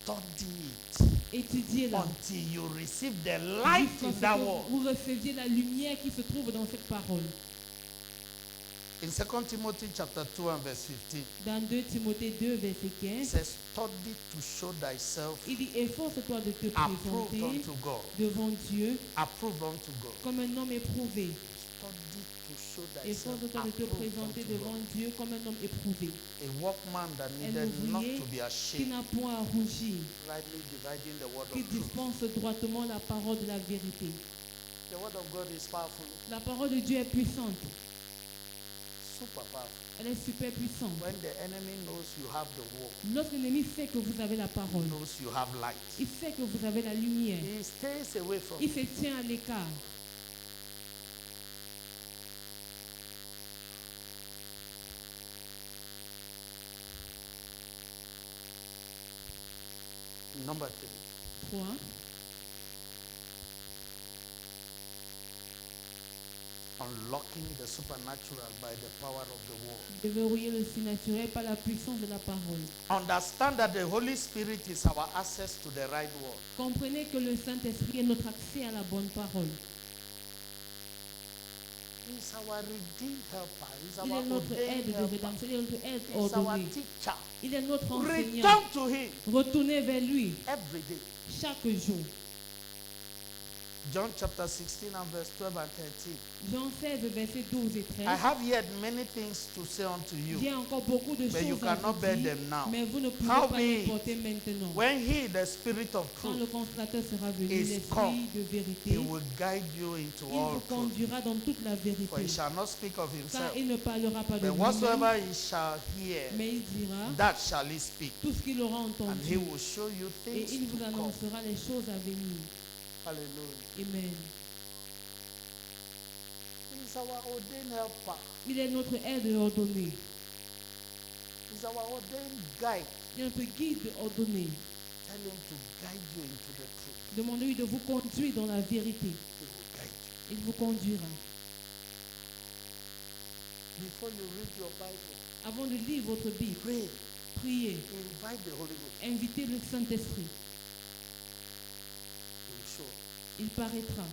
Study it Étudiez-la. until you receive the light Jusqu'à in ce that que word. vous receviez la lumière qui se trouve dans cette parole. In 2 Timothy chapter 2 and verse 15, Dans 2 Timothée 2, verset it 15, says, study to show thyself il dit, efforce-toi de te approved présenter unto God. devant Dieu Approved unto God. comme un homme éprouvé. Study to show thyself Efforce-toi de te approved présenter unto devant God. Dieu comme un homme éprouvé, A workman that un needed not ouvrier to be qui ashamed, n'a point à rougir, rightly dividing the word qui of truth. dispense droitement la parole de la vérité. The word of God is powerful, La parole de Dieu est puissante. super powerful. Elle est super puissante. When the enemy knows you have the word, Lorsque l'ennemi sait que vous avez la parole, knows you have light, il sait que vous avez la lumière, he stays away from il you. se tient à l'écart. Number 3. 3. Unlocking the supernatural by the power of the word. Déverrouiller le surnaturel par la puissance de la parole. Understand that the Holy Spirit is our access to the right word. Comprenez que le Saint-Esprit est notre accès à la bonne parole. He's our redeemed helper. He's Il our est notre aide ordained de helper. rédemption. Il est notre aide He's our ordonnée. teacher. Il est notre enseignant. Return to him Retournez vers lui every day. chaque jour. John chapter 16 and verse 12 and 13. Jean 16, versets 12 et 13. I have yet many things to say unto you, J'ai encore beaucoup de but you choses à cannot vous bear dire, them now. mais vous ne pouvez How pas be les porter maintenant. when he, the Spirit of Quand le truth, consolateur sera venu, is come, l'Esprit de he vérité, will guide you into il all vous truth. conduira dans toute la For he vérité. shall not speak of Car himself, il ne parlera pas de but lui-même, whatsoever he shall hear, mais il dira that shall he speak, tout ce qu'il aura and he entendu. will show you Et things il vous to come. annoncera les choses à venir. Hallelujah. Amen. He's our ordained helper. Il est notre aide ordonnée. He's our ordained guide. Il est notre guide ordonné. Tell him to guide you into the truth. Demandez-lui de vous conduire dans la vérité. He will guide you. Il vous conduira. Before you read your Bible, Avant de lire votre Bible, pray. priez. Invite the Holy Ghost. Invitez le Saint-Esprit. He will show. Il paraîtra.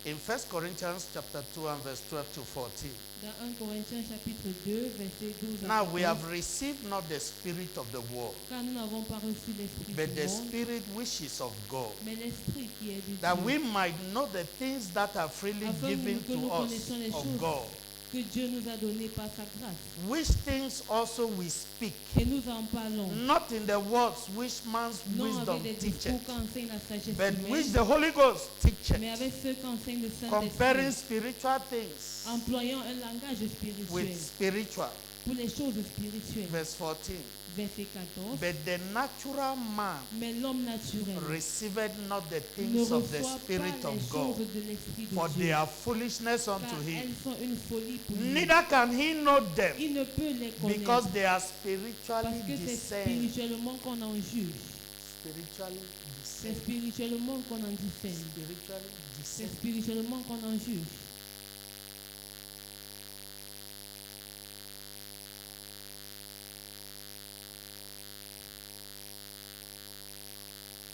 In 1 Corinthians chapter 2 and verse 12 to 14. Dans 1 Corinthiens chapitre 2, verset 12 à Now we 14. have received not the spirit of the world, Car nous n'avons pas reçu l'Esprit but du the monde, spirit which is of God, mais l'Esprit qui est de that Dieu, we might know the things that are freely afin given que nous to us connaissions les of choses God, que Dieu nous a données par sa grâce. which things also we speak, Et nous en parlons, not in the words which man's non wisdom avec des discours teacheth, qu'enseigne la sagesse but which humaine, the Holy Ghost mais teacheth, avec ceux qu'enseigne le comparing Saint-Esprit, spiritual things employant un langage with spirituel spiritual. pour les choses spirituelles. Verse 14. Verset 14. But the natural man Mais l'homme naturel receiveth not the ne things of the reçoit pas Spirit les of God, choses de l'Esprit for de they Dieu, are foolishness car unto him. elles sont une folie pour lui. Neither can he know them, Il ne peut les because connaître they are parce spiritually que c'est discerned. spirituellement qu'on en juge. Spiritually C'est discerned. spirituellement qu'on en discerne. Spiritually C'est discerned. spirituellement qu'on en juge.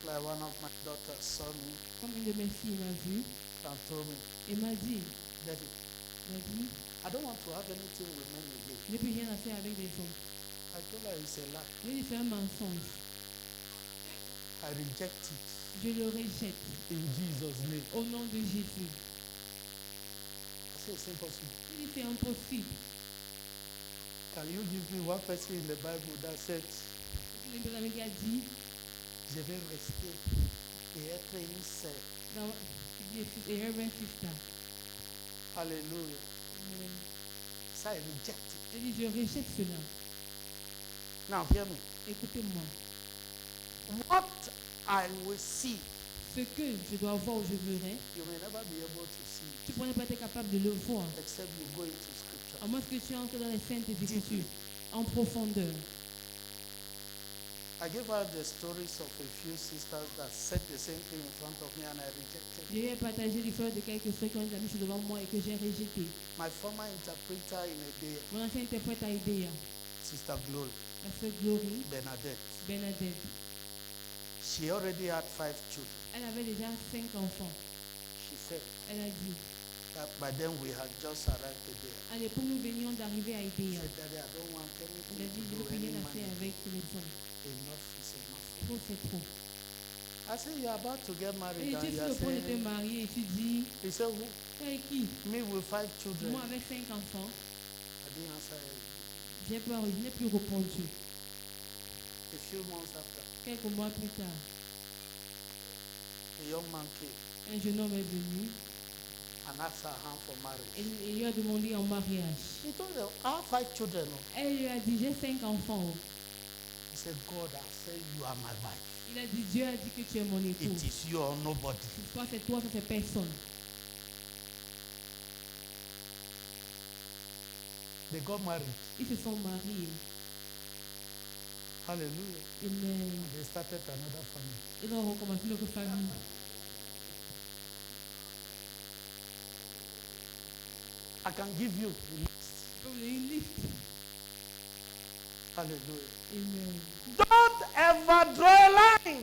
Like one of my daughters saw me Comme une de mes filles m'a vu and told me, et m'a dit, Daddy, I don't want to have anything with men again. je n'ai plus rien à faire avec les hommes. I told her it's a lie. Je lui ai fait un mensonge. I reject it Je le rejette in Jesus' name. au nom de Jésus. I said it's impossible. Je lui ai dit, c'est impossible. Can you give me one person in the Bible that said, Le ami qui a dit, je vais rester et être une sœur? dans et Reverend Sister. Hallelujah. Ça, I reject it. Je dis, je rejette cela. Now, hear me. Écoutez-moi. What I will see, Ce que je dois voir ou je verrai, you may never be able to see it tu ne pourrais pas être capable de le voir. except you go into scripture. À moins que tu entres dans les saintes écritures en profondeur. I gave her the stories of a few sisters that said the same thing in front of me and I rejected it. Je vais partager l'histoire de quelques ceux qui ont mis devant moi et que j'ai rejeté. My former interpreter in Edea, Mon ancien interprète à Idéa, Sister Glory, la sœur Glory Bernadette, Bernadette. she already had 5 children. Elle avait déjà 5 enfants. She said Elle a dit, that by then we had just arrived at Edea. à l'époque nous venions d'arriver à She Idéa. said, Daddy, I don't want Elle a anything dit, to je do n'ai plus any rien à faire money. avec les hommes. Enough is enough. Trop c'est trop. I said, you're about to get married Et and tu es sur you're le point de te saying, marier et tu dis, he said, who? avec qui? Me with 5 children. Moi avec 5 enfants, I didn't answer her. j'ai peur, je n'ai plus répondu. A few months after, Quelques mois plus tard, a young man came un jeune homme est venu and asked her hand for marriage. et il lui a demandé en mariage. He told her, I have 5 children. Oh. Elle lui a dit, j'ai 5 enfants. He said, God has said you are my wife. Il a dit, Dieu a dit que tu es mon époux. It is you or nobody. Soit c'est toi, soit c'est personne. They got married. Ils se sont mariés. Hallelujah. Amen. They started another family. Ils ont recommencé notre famille. I can give you a list. Je peux vous donner une liste. Hallelujah. Amen. Don't ever draw a line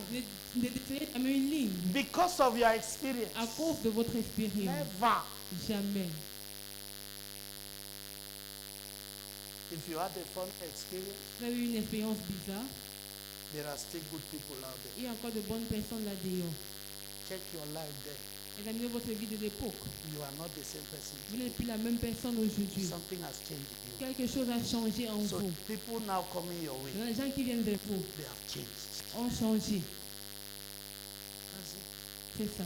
Ne définissez jamais une ligne because of your experience. à cause de votre expérience. Never. Jamais. If you had a funny experience, Vous avez eu une expérience bizarre. there are still good people out there. Il y a encore de bonnes personnes là-dedans. Check your life there. Examinez votre vie de l'époque. You are not the same person. Vous n'êtes plus la même personne aujourd'hui. Something has changed in you. Quelque chose a changé en So vous. people now coming your way, Les gens qui viennent vers vous they have changed. ont changé. That's it. C'est ça.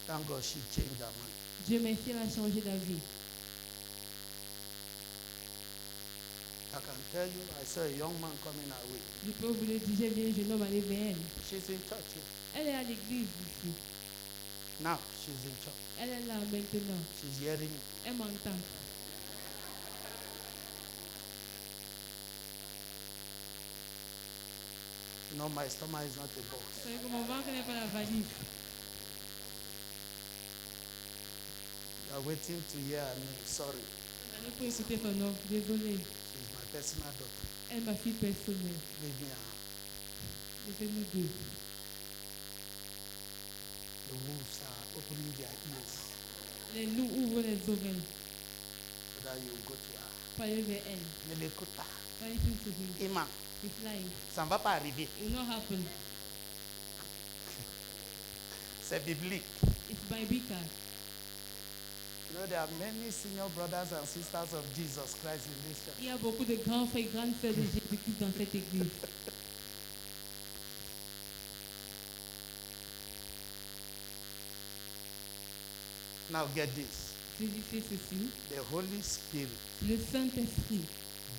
Thank God she changed her mind. Dieu merci, elle a changé d'avis. I can tell you, I saw a young man coming our way. Je peux vous le dire, j'ai vu un jeune homme aller vers elle. She's in church here. Elle est à l'église ici. Now she's in church. Elle est là maintenant. She's hearing me. Elle m'entend. You know, my stomach is not a box. Vous savez que mon ventre n'est pas la valise. You are waiting to hear her name. Sorry. Allez pour écouter son nom. Désolé. She's my personal daughter. Elle est ma fille personnelle. Leave me her. Laissez-nous deux. The wolves are opening their ears Les loups ouvrent les oreilles so that you go to her. pour aller vers elle. Ne l'écoute pas. Pas ici to him. Emma, He's lying. ça ne va pas arriver. It will not happen. C'est biblique. It's biblical. You know, there are many senior brothers and sisters of Jesus Christ in this church. Il y a beaucoup de grands frères et grandes sœurs de Jésus-Christ dans cette église. Now get this. Saisissez ceci. The Holy Spirit Le Saint-Esprit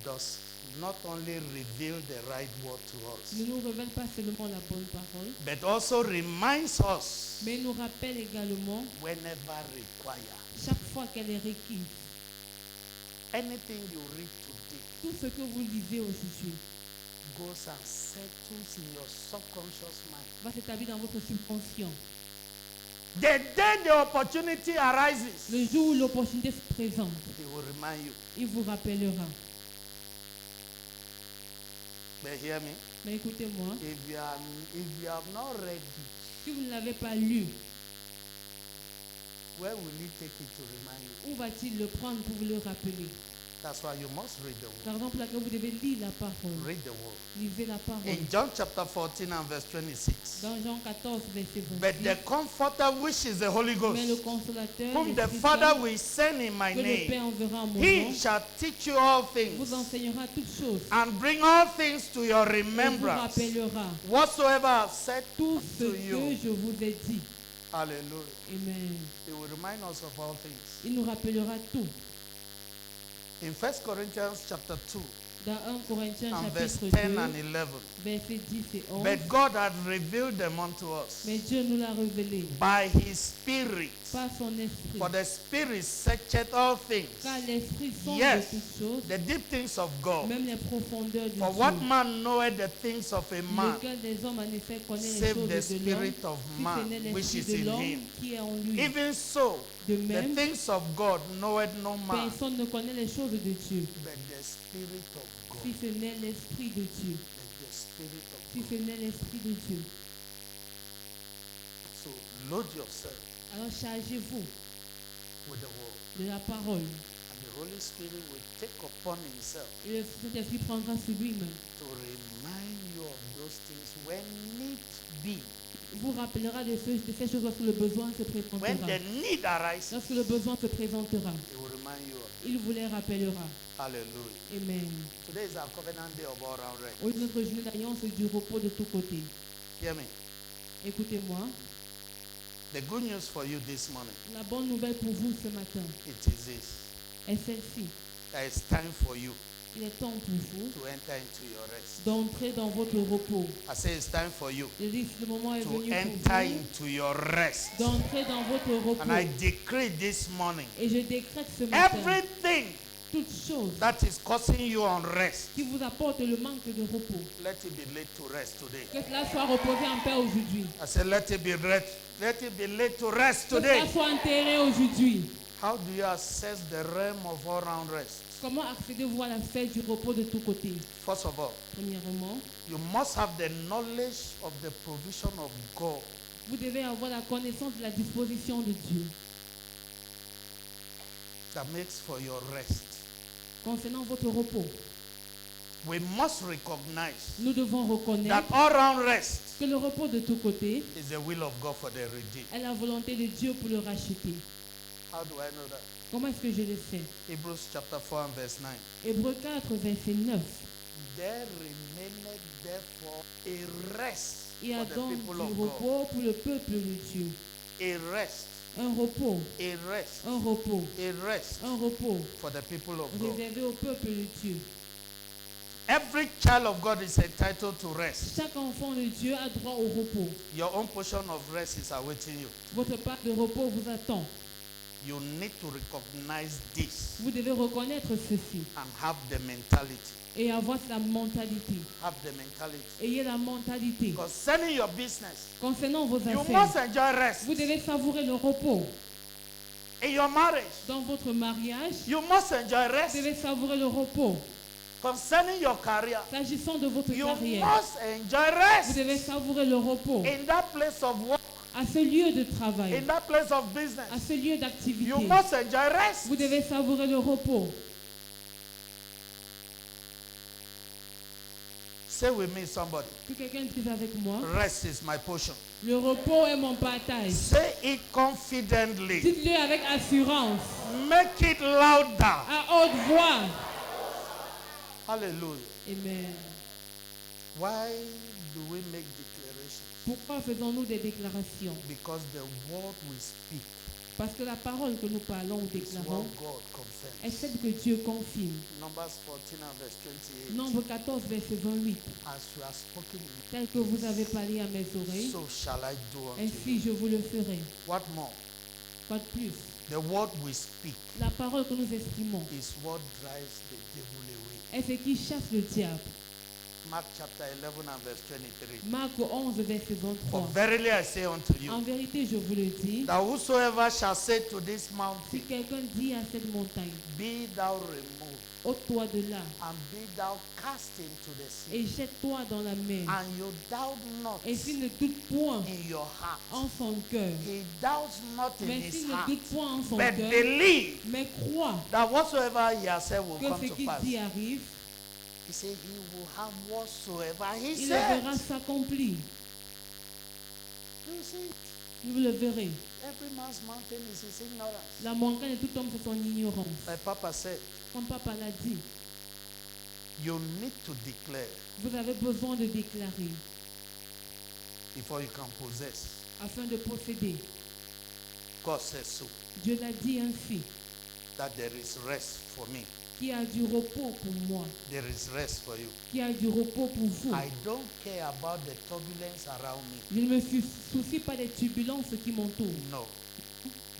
does not only reveal the right word to us, ne nous révèle pas seulement la bonne parole, but also reminds us mais nous rappelle également whenever required. chaque fois qu'elle est requise. Anything you read today Tout ce que vous lisez aujourd'hui goes and settles in your subconscious mind. va s'établir dans votre subconscient. The day the opportunity arises, Le jour où l'opportunité se présente, he will remind you. il vous rappellera. But hear me, Mais écoutez-moi, if you have not read it, si vous ne l'avez pas lu, where will he take it to remind you? où va-t-il le prendre pour vous le rappeler? That's why you must read the word. La raison pour laquelle vous devez lire la parole. Read the word. Lisez la parole. In John chapter 14 and verse 26. Dans Jean 14, verset But 26. the Comforter, which is the Holy Ghost, Mais le consolateur, whom the l'Esprit Father Saint, will send in my que le Père name, enverra en mon he nom, shall teach you all vous things enseignera toutes choses. and bring all things to your Et vous remembrance. rappellera Whatsoever I've said tout ce to que you. je vous ai dit. Hallelujah. Amen. He will remind us of all things. Il nous rappellera tout. In 1 Corinthians chapter 2 Dans 1 Corinthiens and verse chapitre 10 2, and 11. versets 10 et 11. But God had revealed them unto us Mais Dieu nous l'a révélé by his Spirit. par son esprit. For the Spirit searcheth all things, Car l'esprit sonde Yes. toutes choses, the deep things of God. même les profondeurs de For what Dieu. man knoweth the things of a man, Lequel des hommes en effet connaît les save choses the de l'homme, spirit of si man ce n'est which l'esprit is de in l'homme him. qui est en lui. Even so, De the même, things of God knoweth no man, personne ne connaît les choses de Dieu, but the Spirit of God. si ce n'est l'esprit de Dieu. But the Spirit of Si God. ce n'est l'esprit de Dieu. So load yourself Alors chargez-vous with the word. de la parole. And the Holy Spirit will take upon himself Et le Saint-Esprit prendra sur lui-même. to remind you of those things when need be. Vous rappellera de ces choses lorsque le besoin se When présentera. the need arises, Lorsque le besoin se présentera, he will remind you of it. il vous les rappellera. Hallelujah. Amen. Today is our covenant day of all round rest. Aujourd'hui, notre journée d'alliance est du repos de tous côtés. Hear me. Écoutez-moi. The good news for you this morning, La bonne nouvelle pour vous ce matin it is this. est celle-ci. There is time for you Il est temps pour vous to enter into your rest. d'entrer dans votre repos. I say it's time for you Je dis, le moment est to venu enter pour vous into your rest. d'entrer dans votre repos. And I decree this morning, Et je décrète ce matin, everything toute chose that is causing you unrest, qui vous apporte le manque de repos, let it be laid to rest today. que cela soit reposé en paix aujourd'hui. I said, let it be laid to rest Que today. cela soit enterré aujourd'hui. How do you assess the realm of all-round rest? Comment accédez-vous à la fête du repos de tous côtés? First of all, Premièrement, you must have the knowledge of the provision of God. vous devez avoir la connaissance de la disposition de Dieu That makes for your rest. concernant votre repos. We must recognize Nous devons reconnaître that all-round rest que le repos de tous côtés is the will of God for the redeemed. est la volonté de Dieu pour le racheter. How do I know that? Comment est-ce que je le sais? Hebrews chapter 4 and verse 9. Hébreux 4, verset 9. There remaineth therefore a rest Il y a for the donc du people of God. repos pour le peuple de Dieu. A rest, Un repos, a rest, un repos, a rest un repos for the people of God. réservé au peuple de Dieu. Every child of God is entitled to rest. Chaque enfant de Dieu a droit au repos. Your own portion of rest is awaiting you. Votre part de repos vous attend. You need to recognize this Vous devez reconnaître ceci and have the mentality. et avoir la mentalité. Have the mentality. Ayez la mentalité. Concerning your business, Concernant vos you affaires, must enjoy rest. vous devez savourer le repos. In your marriage, Dans votre mariage, you must enjoy vous rest. devez savourer le repos. Concerning your career, S'agissant de votre you carrière, must enjoy vous devez rest. savourer le repos. In that place of work, À ce lieu de travail, in that place of à business, ce lieu d'activité, you must enjoy rest. vous devez savourer le repos. Say with me, somebody. Que quelqu'un dise avec moi, Rest is my portion. le repos est mon partage. Say it confidently. Dites-le avec assurance, Make it louder. à haute voix. Hallelujah. Amen. Why do we make declarations? Pourquoi faisons-nous des déclarations? Because the word we speak Parce que la parole que nous parlons ou is what déclarons God est confirms. celle que Dieu confirme. Numbers 14 and verse 28. Nombre 14, verset 28. As you have spoken, Tel que vous avez parlé à mes oreilles, so shall I do unto ainsi you. je vous le ferai. What more? Pas de plus. The word we speak La parole que nous estimons is what drives the devil away. est ce qui chasse le diable. Mark chapter 11 and verse 23. Marc 11, verset For 23. verily I say unto En you, vérité, je vous le dis, that whosoever shall say to this si mountain, quelqu'un dit à cette montagne, be thou removed, ôte-toi de là and be thou cast into the sea, et jette-toi dans la mer, and you doubt not et s'il ne doute point in your heart. en son cœur, He doubts not in mais his s'il ne heart, doute point en son but cœur, believe mais croit that whatsoever he has said will que come ce to qu'il pass. dit arrive, He said he will have whatsoever he il le said. verra s'accomplir. You see, Vous le verrez. every man's mountain is his ignorance. La montagne de tout homme, c'est son ignorance. My papa said, Comme papa l'a dit, you need to declare vous avez besoin de déclarer before you can possess. afin de posséder. God says so, Dieu l'a dit ainsi, that there is rest for me. qui a du repos pour moi, There is rest for you. qui a du repos pour vous. I don't care about the turbulence around me. Je ne me soucie pas des turbulences qui m'entourent. No.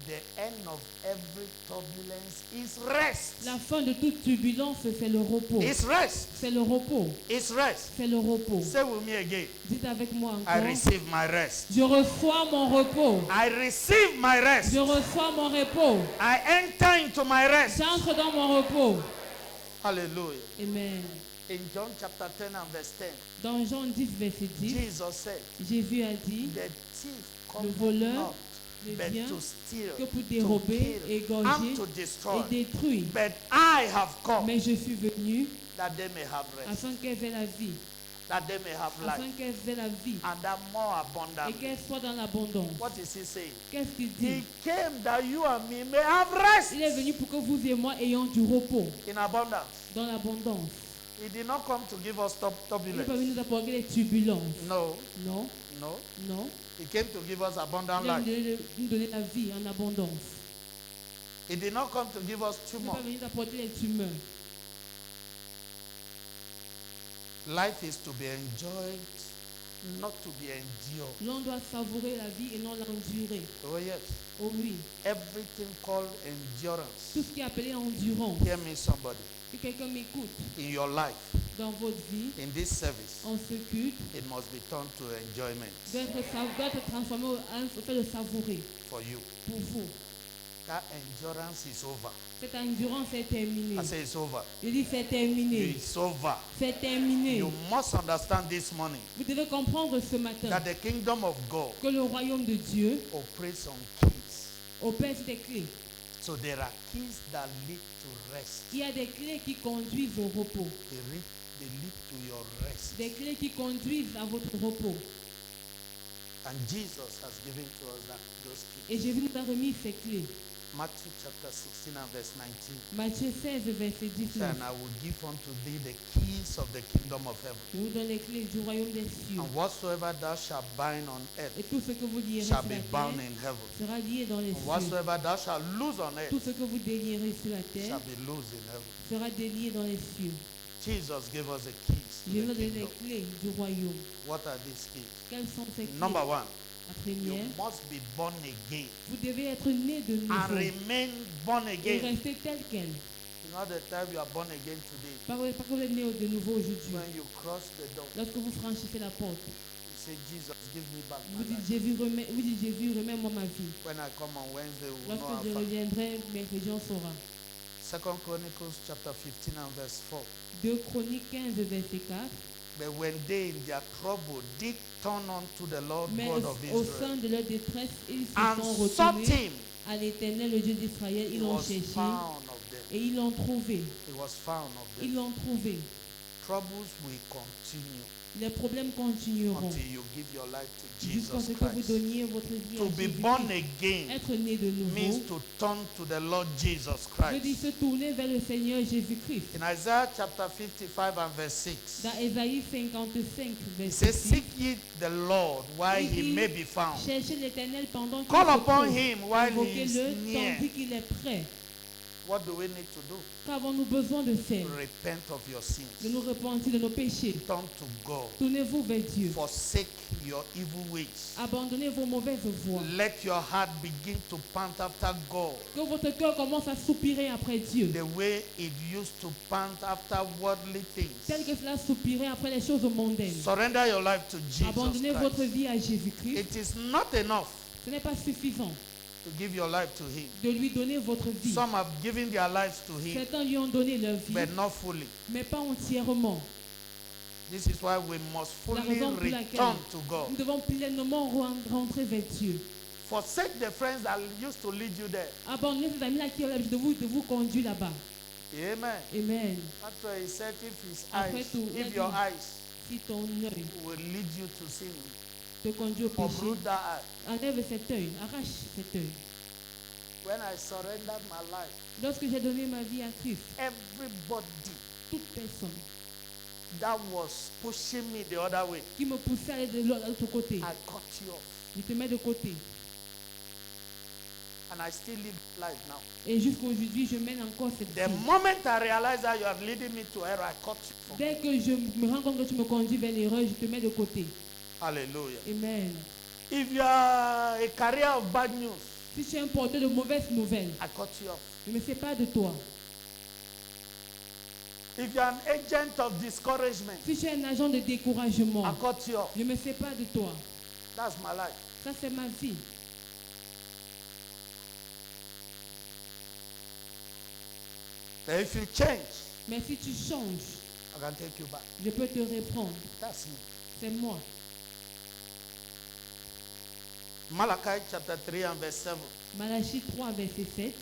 The end of every turbulence is rest. La fin de toute turbulence, c'est le repos. It's rest. C'est le repos. It's rest. C'est le repos. Say with me again. Dites avec moi I encore. receive my rest. Je reçois mon repos. I receive my rest. Je reçois mon repos. I enter into my rest. J'entre dans mon repos. Hallelujah. Amen. In John chapter 10 and verse 10, Dans Jean 10, verset 10, Jesus said, Jésus a dit, the thief le comes voleur not ne but vient to steal, que pour to dérober, kill, égorger and to destroy. et détruire. But I have come Mais je suis venu that they may have rest, afin qu'elle ait la vie, that they may have afin life, qu'elle ait la vie and that more et abundantly. qu'elle soit dans l'abondance. What is he saying? Qu'est-ce qu'il He dit? came that you and me may have rest Il est venu pour que vous et moi ayons du repos in abundance. dans l'abondance. He did not come to give us Il n'est pas turbulence. venu nous apporter les turbulences. No, Non, no. non. He came to give us abundant Il est life. venu nous donner la vie en abondance. He did not come to give us Il n'est tumor. pas venu nous apporter les tumeurs. Life is to be enjoyed, not to be endured. L'on doit savourer la vie et non l'endurer. Oh yes. Oh oui. Everything called endurance. Tout ce qui est appelé endurance. Hear me, somebody. Que quelqu'un m'écoute. In your life, Dans votre vie, in this service, en ce culte, it must be turned to enjoyment doit être transformé au fait de savourer for you. pour vous. That endurance is over. Cette endurance est terminée. I say it's over. Je dis c'est terminé. It's over. C'est terminé. You must understand this morning Vous devez comprendre ce matin that the kingdom of God que le royaume de Dieu operates on keys. opère sur des clés. So there are keys that lead to rest. Il y a des clés qui conduisent au repos. They lead to your rest. Des clés qui conduisent à votre repos. And Jesus has given to us those keys. Et Jésus nous a remis ces clés. Matthew chapter 16 and verse 19. Matthieu 16, verset 19. And I will give unto thee the keys of the kingdom of heaven. Je vous donne les clés du royaume des cieux. And whatsoever thou shalt bind on earth Et tout ce que vous lierez shall sur be la bound terre in heaven. sera lié dans les And cieux. whatsoever thou shalt loose on Tout earth ce que vous délierez sur la terre shall be loose in heaven. sera délié dans les cieux. Jesus gave us the keys Je to vous the donne les kingdom. clés du royaume. What are these keys? Quelles sont ces clés? Number one, La you première, must be born again vous devez être né de and nouveau remain born et again. rester tel quel. You know the time you are born again today, Pas que vous êtes né de nouveau aujourd'hui. when you cross the door, Lorsque vous franchissez la porte, you say, Jesus, give me back vous my dites life. Jésus, remets-moi ma vie. When I come on Wednesday, we will know Lorsque how je far. reviendrai, mercredi, on saura. 2 Chronicles chapter 15 and verse 4. 2 Chroniques 15, verset 4. But when they in their trouble did turn unto the Lord Mais God of au Israel sein de leur détresse, ils se and sont sought retournés him, à l'Éternel, le Dieu d'Israël. he Ils l'ont was cherché found of them. et ils l'ont trouvé. He was found of Ils them. l'ont trouvé. Troubles will continue Les problèmes continueront until you give your life to jusqu'à ce Jesus que vous Christ. donniez votre vie To à be Jésus-Christ. born again Être né de means nouveau, to turn to the Lord Jesus je dis Christ. se tourner vers le Seigneur Jésus-Christ. In Isaiah chapter 55 and verse 6, Dans Ésaïe 55, it verset says, 6, seek ye the Lord while he Il- may be found. cherchez l'Éternel pendant qu'il Call se upon trouve. him while he is Invoquez-le near. tandis qu'il est prêt. What do we need to do? Qu'avons-nous besoin de faire? Repent of your De sins. nous repentir de nos péchés. Turn to God. Tournez-vous vers Dieu. Forsake your evil ways. Abandonnez vos mauvaises voies. Let your heart begin to pant after God Que votre cœur commence à soupirer après Dieu. the way it used to pant after worldly Tel things. que cela soupirait après les choses mondaines. Surrender your life to Abandonnez Jesus votre Christ. vie à Jésus-Christ. It is not enough Ce n'est pas suffisant to give your life to him. de lui donner votre vie. Some have given their lives to him, Certains lui ont donné leur vie, but not fully. mais pas entièrement. This is why we must La fully raison pour laquelle return to God. nous devons pleinement rentrer vers Dieu. Forsake the friends that used to lead you there. Abandonnez ces amis-là qui ont l'habitude de vous conduire là-bas. Amen. Amen. That's why he said, if his Après eyes, tout, if il your dit, eyes Si ton œil will lead you to sin, te conduit au péché, uproot that eye. enlève cet œil, arrache cet œil. When I surrendered my life, Lorsque j'ai donné ma vie à Christ, everybody toute personne that was pushing me the other way, qui me poussait à aller de l'autre côté, I cut you off. je te mets de côté. And I still live life now. Et jusqu'aujourd'hui, je mène encore cette The vie. moment I realize that you are leading me to error, I cut you off. Dès que je me rends compte que tu me conduis vers l'erreur, je te mets de côté. Hallelujah. Amen. If you are a carrier of bad news, Si tu es un porteur de mauvaises nouvelles, I cut you off. je ne me sépare de toi. If you are an agent of discouragement, Si tu es un agent de découragement, I cut you off. je me sépare de toi. That's my life. Ça, c'est ma vie. But if you change, Mais si tu changes, I can take you back. je peux te reprendre. That's me. C'est moi. Malachi chapter 3 and verse 7. Malachie 3, verset 7.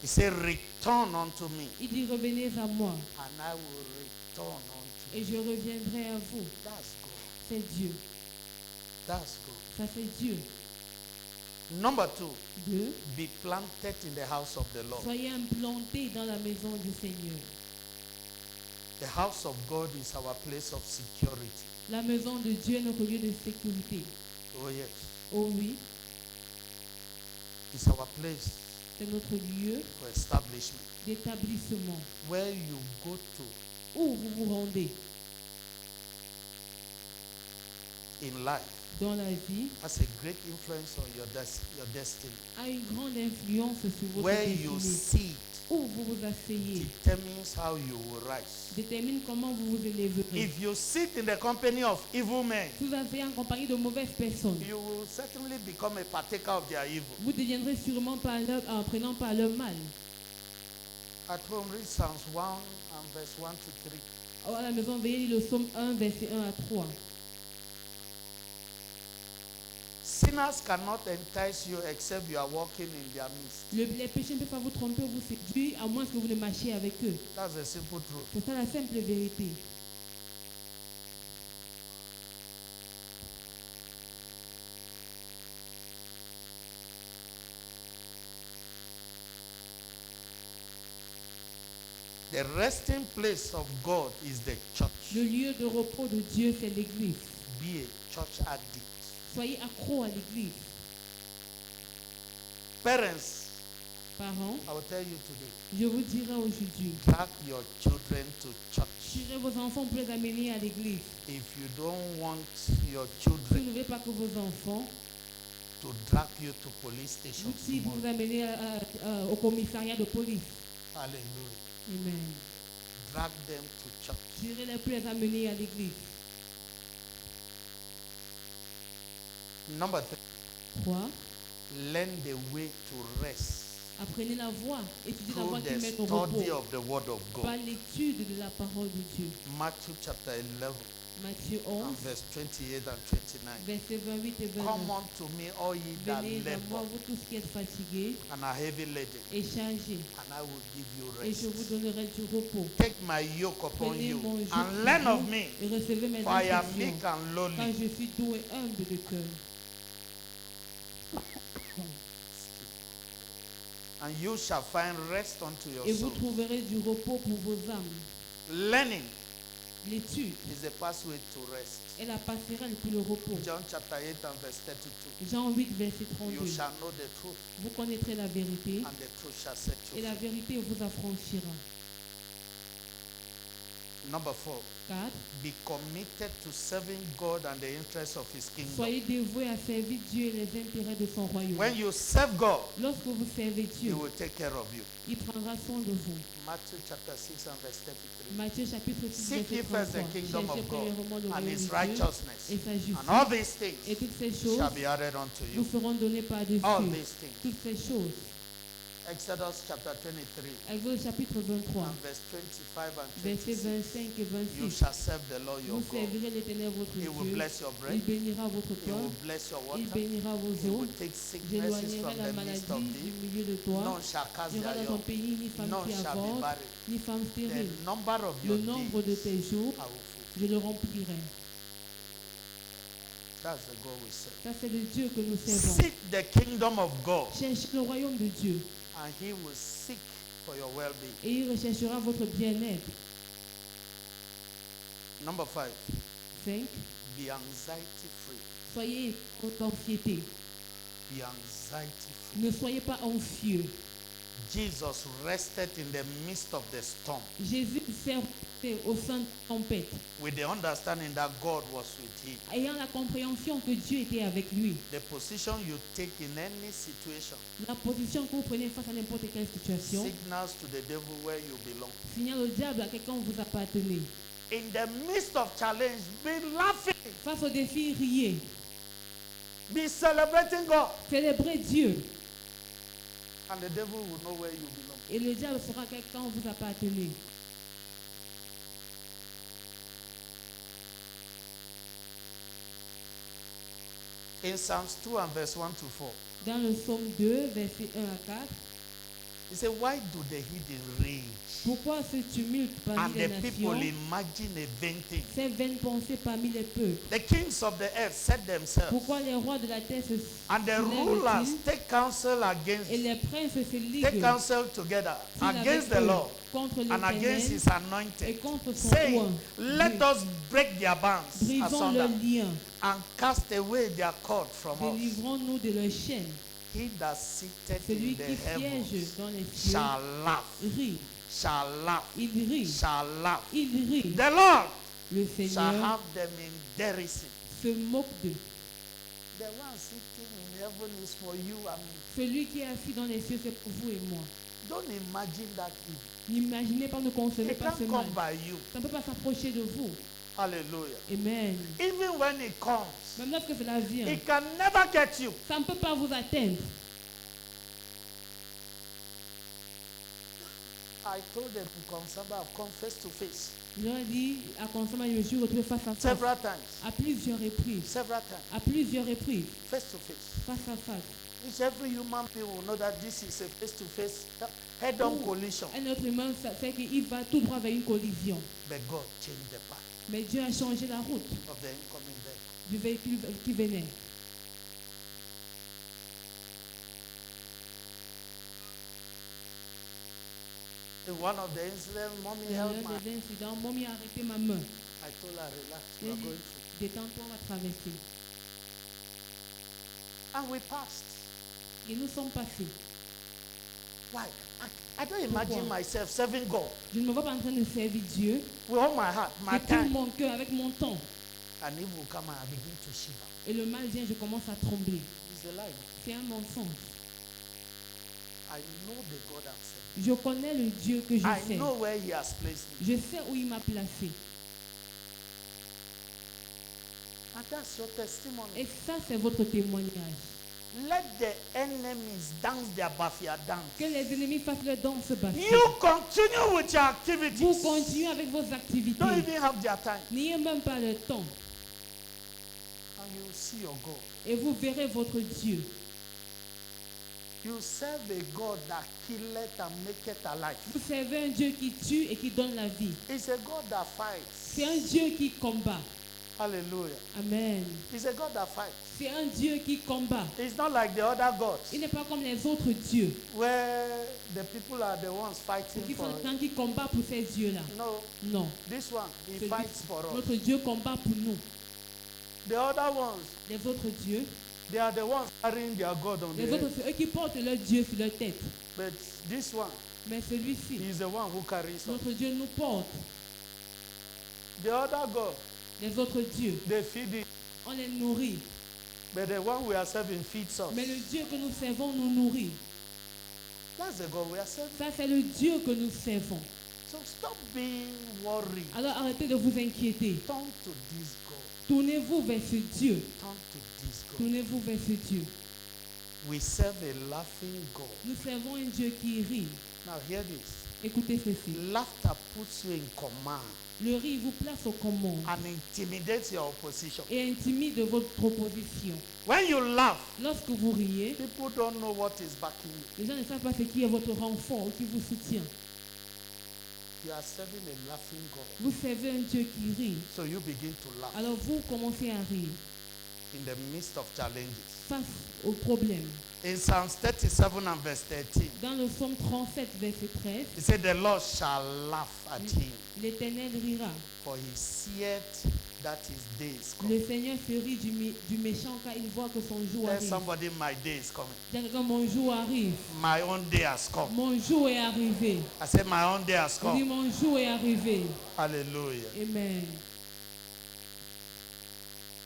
He said, return unto me, Il dit, revenez à moi and I will return unto et you. je reviendrai à vous. That's God. C'est Dieu. That's God. Ça, c'est Dieu. Number 2, 2. be planted in the house of the Lord. Soyez implantés dans la maison du Seigneur. The house of God is our place of security. La maison de Dieu est notre lieu de sécurité. Oh yes. Oh oui, It's our place C'est notre lieu for establishment. d'établissement. Where you go to Où vous vous rendez in life dans la vie has a great influence on your destiny. a une grande influence sur votre Where you destinée. sit Où vous vous asseyez determines how you will rise. détermine comment vous vous élèverez. If you sit in the company of evil men, Si vous asseyez en compagnie de mauvaises personnes, you will certainly become a partaker of their evil. vous deviendrez sûrement en prenant par leur mal. At home, read Psalms 1 and verse 1 to 3. À la maison, veillez le psaume 1, verset 1 à 3. Sinners cannot entice you except you are walking in their midst. Les péchés ne peuvent pas vous tromper ou vous séduire à moins que vous ne marchiez avec eux. That's the simple truth. C'est ça la simple vérité. The resting place of God is the church. Le lieu de repos de Dieu, c'est l'église. Be a church addict. Soyez accro à l'église. Parents, Parents, I will tell you today, je vous dirai aujourd'hui, drag your children to church. tirez vos enfants pour les amener à l'église. If you don't want your Si vous children ne voulez pas que vos enfants, to drag you to police stations si vous tomorrow, amenez au commissariat de police, hallelujah, amen. drag them to church. Tirez-les pour les amener à l'église. Number 3, 3. learn the way to rest Apprenez la voie, étudiez la voie through qui the mène au study repos of the word of par God. l'étude de la parole de Dieu. Matthew chapter 11 Matthieu and 11, verse 28 and 29. versets 28 et 29. Come unto me, all ye that Venez à moi, labor vous tous qui êtes fatigués and are heavy laden, et chargés, and I will give you et je vous rest. donnerai du repos. Take my yoke upon Prenez you mon joug and sur learn of vous me, et recevez mes for I am instructions, meek and car lowly. je suis doux et humble de cœur. And you shall find rest unto your Et vous soul. trouverez du repos pour vos âmes. Learning L'étude is the pathway to rest. est la passerelle pour le repos. John chapter 8 and verse 32. Jean 8, verset You 32. shall know the truth, Vous connaîtrez la vérité and the truth shall set et you la free. vérité vous affranchira. Number 4, 4. be committed to serving God and the interests of his kingdom. Soyez dévoués à servir Dieu et les intérêts de son royaume. When you serve God, Lorsque vous servez he Dieu, will take care of you. il prendra soin de vous. Matthew chapter 6 and verse 33. Matthieu chapitre 6, Seek ye verset first the 33. kingdom Cherchez of God premièrement le and royaume de his Dieu righteousness, et sa justice. and all these things Et toutes ces choses shall be added unto vous you. seront données par-dessus. All these things. Toutes ces choses. Exodus chapter 23 Exode chapitre 23, and verse 25 and versets 26. 25 et You 26. shall serve the Lord your Vous God. servirez l'Éternel votre He will Dieu. bless your bread. Il bénira votre He pain. will bless your Il water. bénira vos He eaux. will take sicknesses J'éloignerai from la the midst of maladie du thee. milieu de toi. None shall cast Il n'y aura their dans ton yoke. pays ni femme None qui shall be avorte, barren. ni femme The stérile. number of Le your nombre de days tes jours, I will fulfill. je le remplirai. That's the God we serve. Ça, c'est le Dieu que nous servons. Seek the kingdom of God, Cherchez le royaume de Dieu and he will seek for your well-being. et il recherchera votre bien-être. Number 5, 5. be anxiety free. Soyez d'anxiété. Be anxiety free. Ne soyez pas anxieux. Jesus rested in the midst of the storm Jésus s'est reposé au sein de la tempête, with the understanding that God was with him. ayant la compréhension que Dieu était avec lui. The position you take in any situation La position que vous prenez face à n'importe quelle situation signals to the devil where you belong. signale au diable à quelqu'un vous appartenez. In the midst of challenge, be laughing, Face au défi, riez. be celebrating God, Célébrez Dieu. and the devil will know where you belong. Et le diable saura quelqu'un vous appartenez. In Psalms 2 and verse 1 to 4, Dans le psaume 2, verset 1 à 4, he said, why do the heathen rage pourquoi ce tumulte and parmi the les people nations, imagine a vain thing? ces vaines pensées parmi les peuples? The kings of the earth set themselves, Pourquoi les rois de la terre se and the rulers take counsel against, et les princes se take liguent counsel together against the Lord contre and against l'Éternel his et anointed, contre son saying, roi? let us break their bands Brisons asunder leurs liens, and cast away their cord from us. délivrons-nous de leurs chaînes. He that sitteth Celui in the qui siège heavens dans les cieux shall laugh, rit. shall laugh, Il rit. shall laugh. Il rit. The Lord Le shall Seigneur have them in derision. se moque d'eux. The one sitting in heaven is for you and me. Celui qui est assis dans les cieux, c'est pour vous et moi. Don't imagine that thing. N'imaginez pas, ne concevez It pas can't ce mal. come by you. Ça ne peut pas s'approcher de vous. Hallelujah. Amen. Even when it comes, Même lorsque cela vient, it can never get you. ça ne peut pas vous atteindre. I told them in Consamba, I've come face to face Je leur ai dit, à Consomma, je me suis retrouvé face à face. several times. À plusieurs reprises. Several times. À plusieurs reprises. Face to face. Face à face. Which every human being will know that this is a face to face, head on collision. Un autre humain sait qu'il va tout droit vers une collision. But God changed the path Mais Dieu a changé la route of the incoming vehicle. du véhicule qui venait. In one of the incidents, mommy Dans held l'un my. des incidents, Mommy a arrêté ma main. I told her, relax, Je we lui ai are dit, going through. détends-toi, on va traverser. And we passed. Et nous sommes passés. Why? I don't imagine myself serving God Je ne me vois pas en train de servir Dieu. with all my heart, my De tout time. mon cœur, avec mon temps. And he will come and I begin to shiver. Et le mal vient, je commence à trembler. It's a lie. C'est un mensonge. I know the God I'm serving. Je connais le Dieu que je I sers. know where he has placed me. Je sais où il m'a placé. And that's your testimony. Et ça, c'est votre témoignage. Let the enemies dance their Bafia dance. Que les ennemis fassent leur danse basse. You continue with your Vous activities. continuez avec vos activités. Don't even have their time. N'ayez même pas le temps. And you will see your God. Et vous verrez votre Dieu. You serve a God that killeth and maketh alive. Vous servez un Dieu qui tue et qui donne la vie. It's a God that fights. C'est un Dieu qui combat. Hallelujah. Amen. It's a God that fights. C'est un Dieu qui combat. It's not like the other gods Il n'est pas comme les autres dieux. where the people are the ones fighting Qui for sont it. gens qui combattent pour ces dieux-là. No, Non. this one, he Celui- fights for us. Notre Dieu combat pour nous. The other ones, Les autres dieux, they are the ones carrying their God on les their autres, head. c'est eux qui portent leur Dieu sur leur tête. But this one, Mais celui-ci, he is the one who carries us. notre Dieu nous porte. The other God, Les autres dieux, they feed it. on les nourrit. But the one we are serving feeds us. Mais le Dieu que nous servons nous nourrit. That's the God we are serving. Ça, c'est le Dieu que nous servons. So stop being worried. Alors arrêtez de vous inquiéter. Turn to this God. Tournez-vous vers ce Dieu. Turn to this God. Tournez-vous vers ce Dieu. We serve a laughing God. Nous servons un Dieu qui rit. Now hear this. Écoutez ceci. Laughter puts you in command Le rire vous place aux commandes and intimidates your opposition. et intimide votre opposition. When you laugh, Lorsque vous riez, people don't know what is backing you. les gens ne savent pas ce qui est votre renfort ou qui vous soutient. You are serving a laughing God. Vous servez un Dieu qui rit. So you begin to laugh Alors vous commencez à rire in the midst of challenges. face aux problèmes. In Psalms 37 and verse 13, Dans le psaume 37, verset 13, it said, the Lord shall laugh at him, l'Éternel rira. for he seeth that his day is Le coming. Seigneur se rit du méchant car il voit que son jour Tell arrive. somebody, my day is coming. Dis à quelqu'un, mon jour arrive. My own day has come. Mon jour est arrivé. I said, my own day has Il dit, come. mon jour est arrivé. Hallelujah. Amen.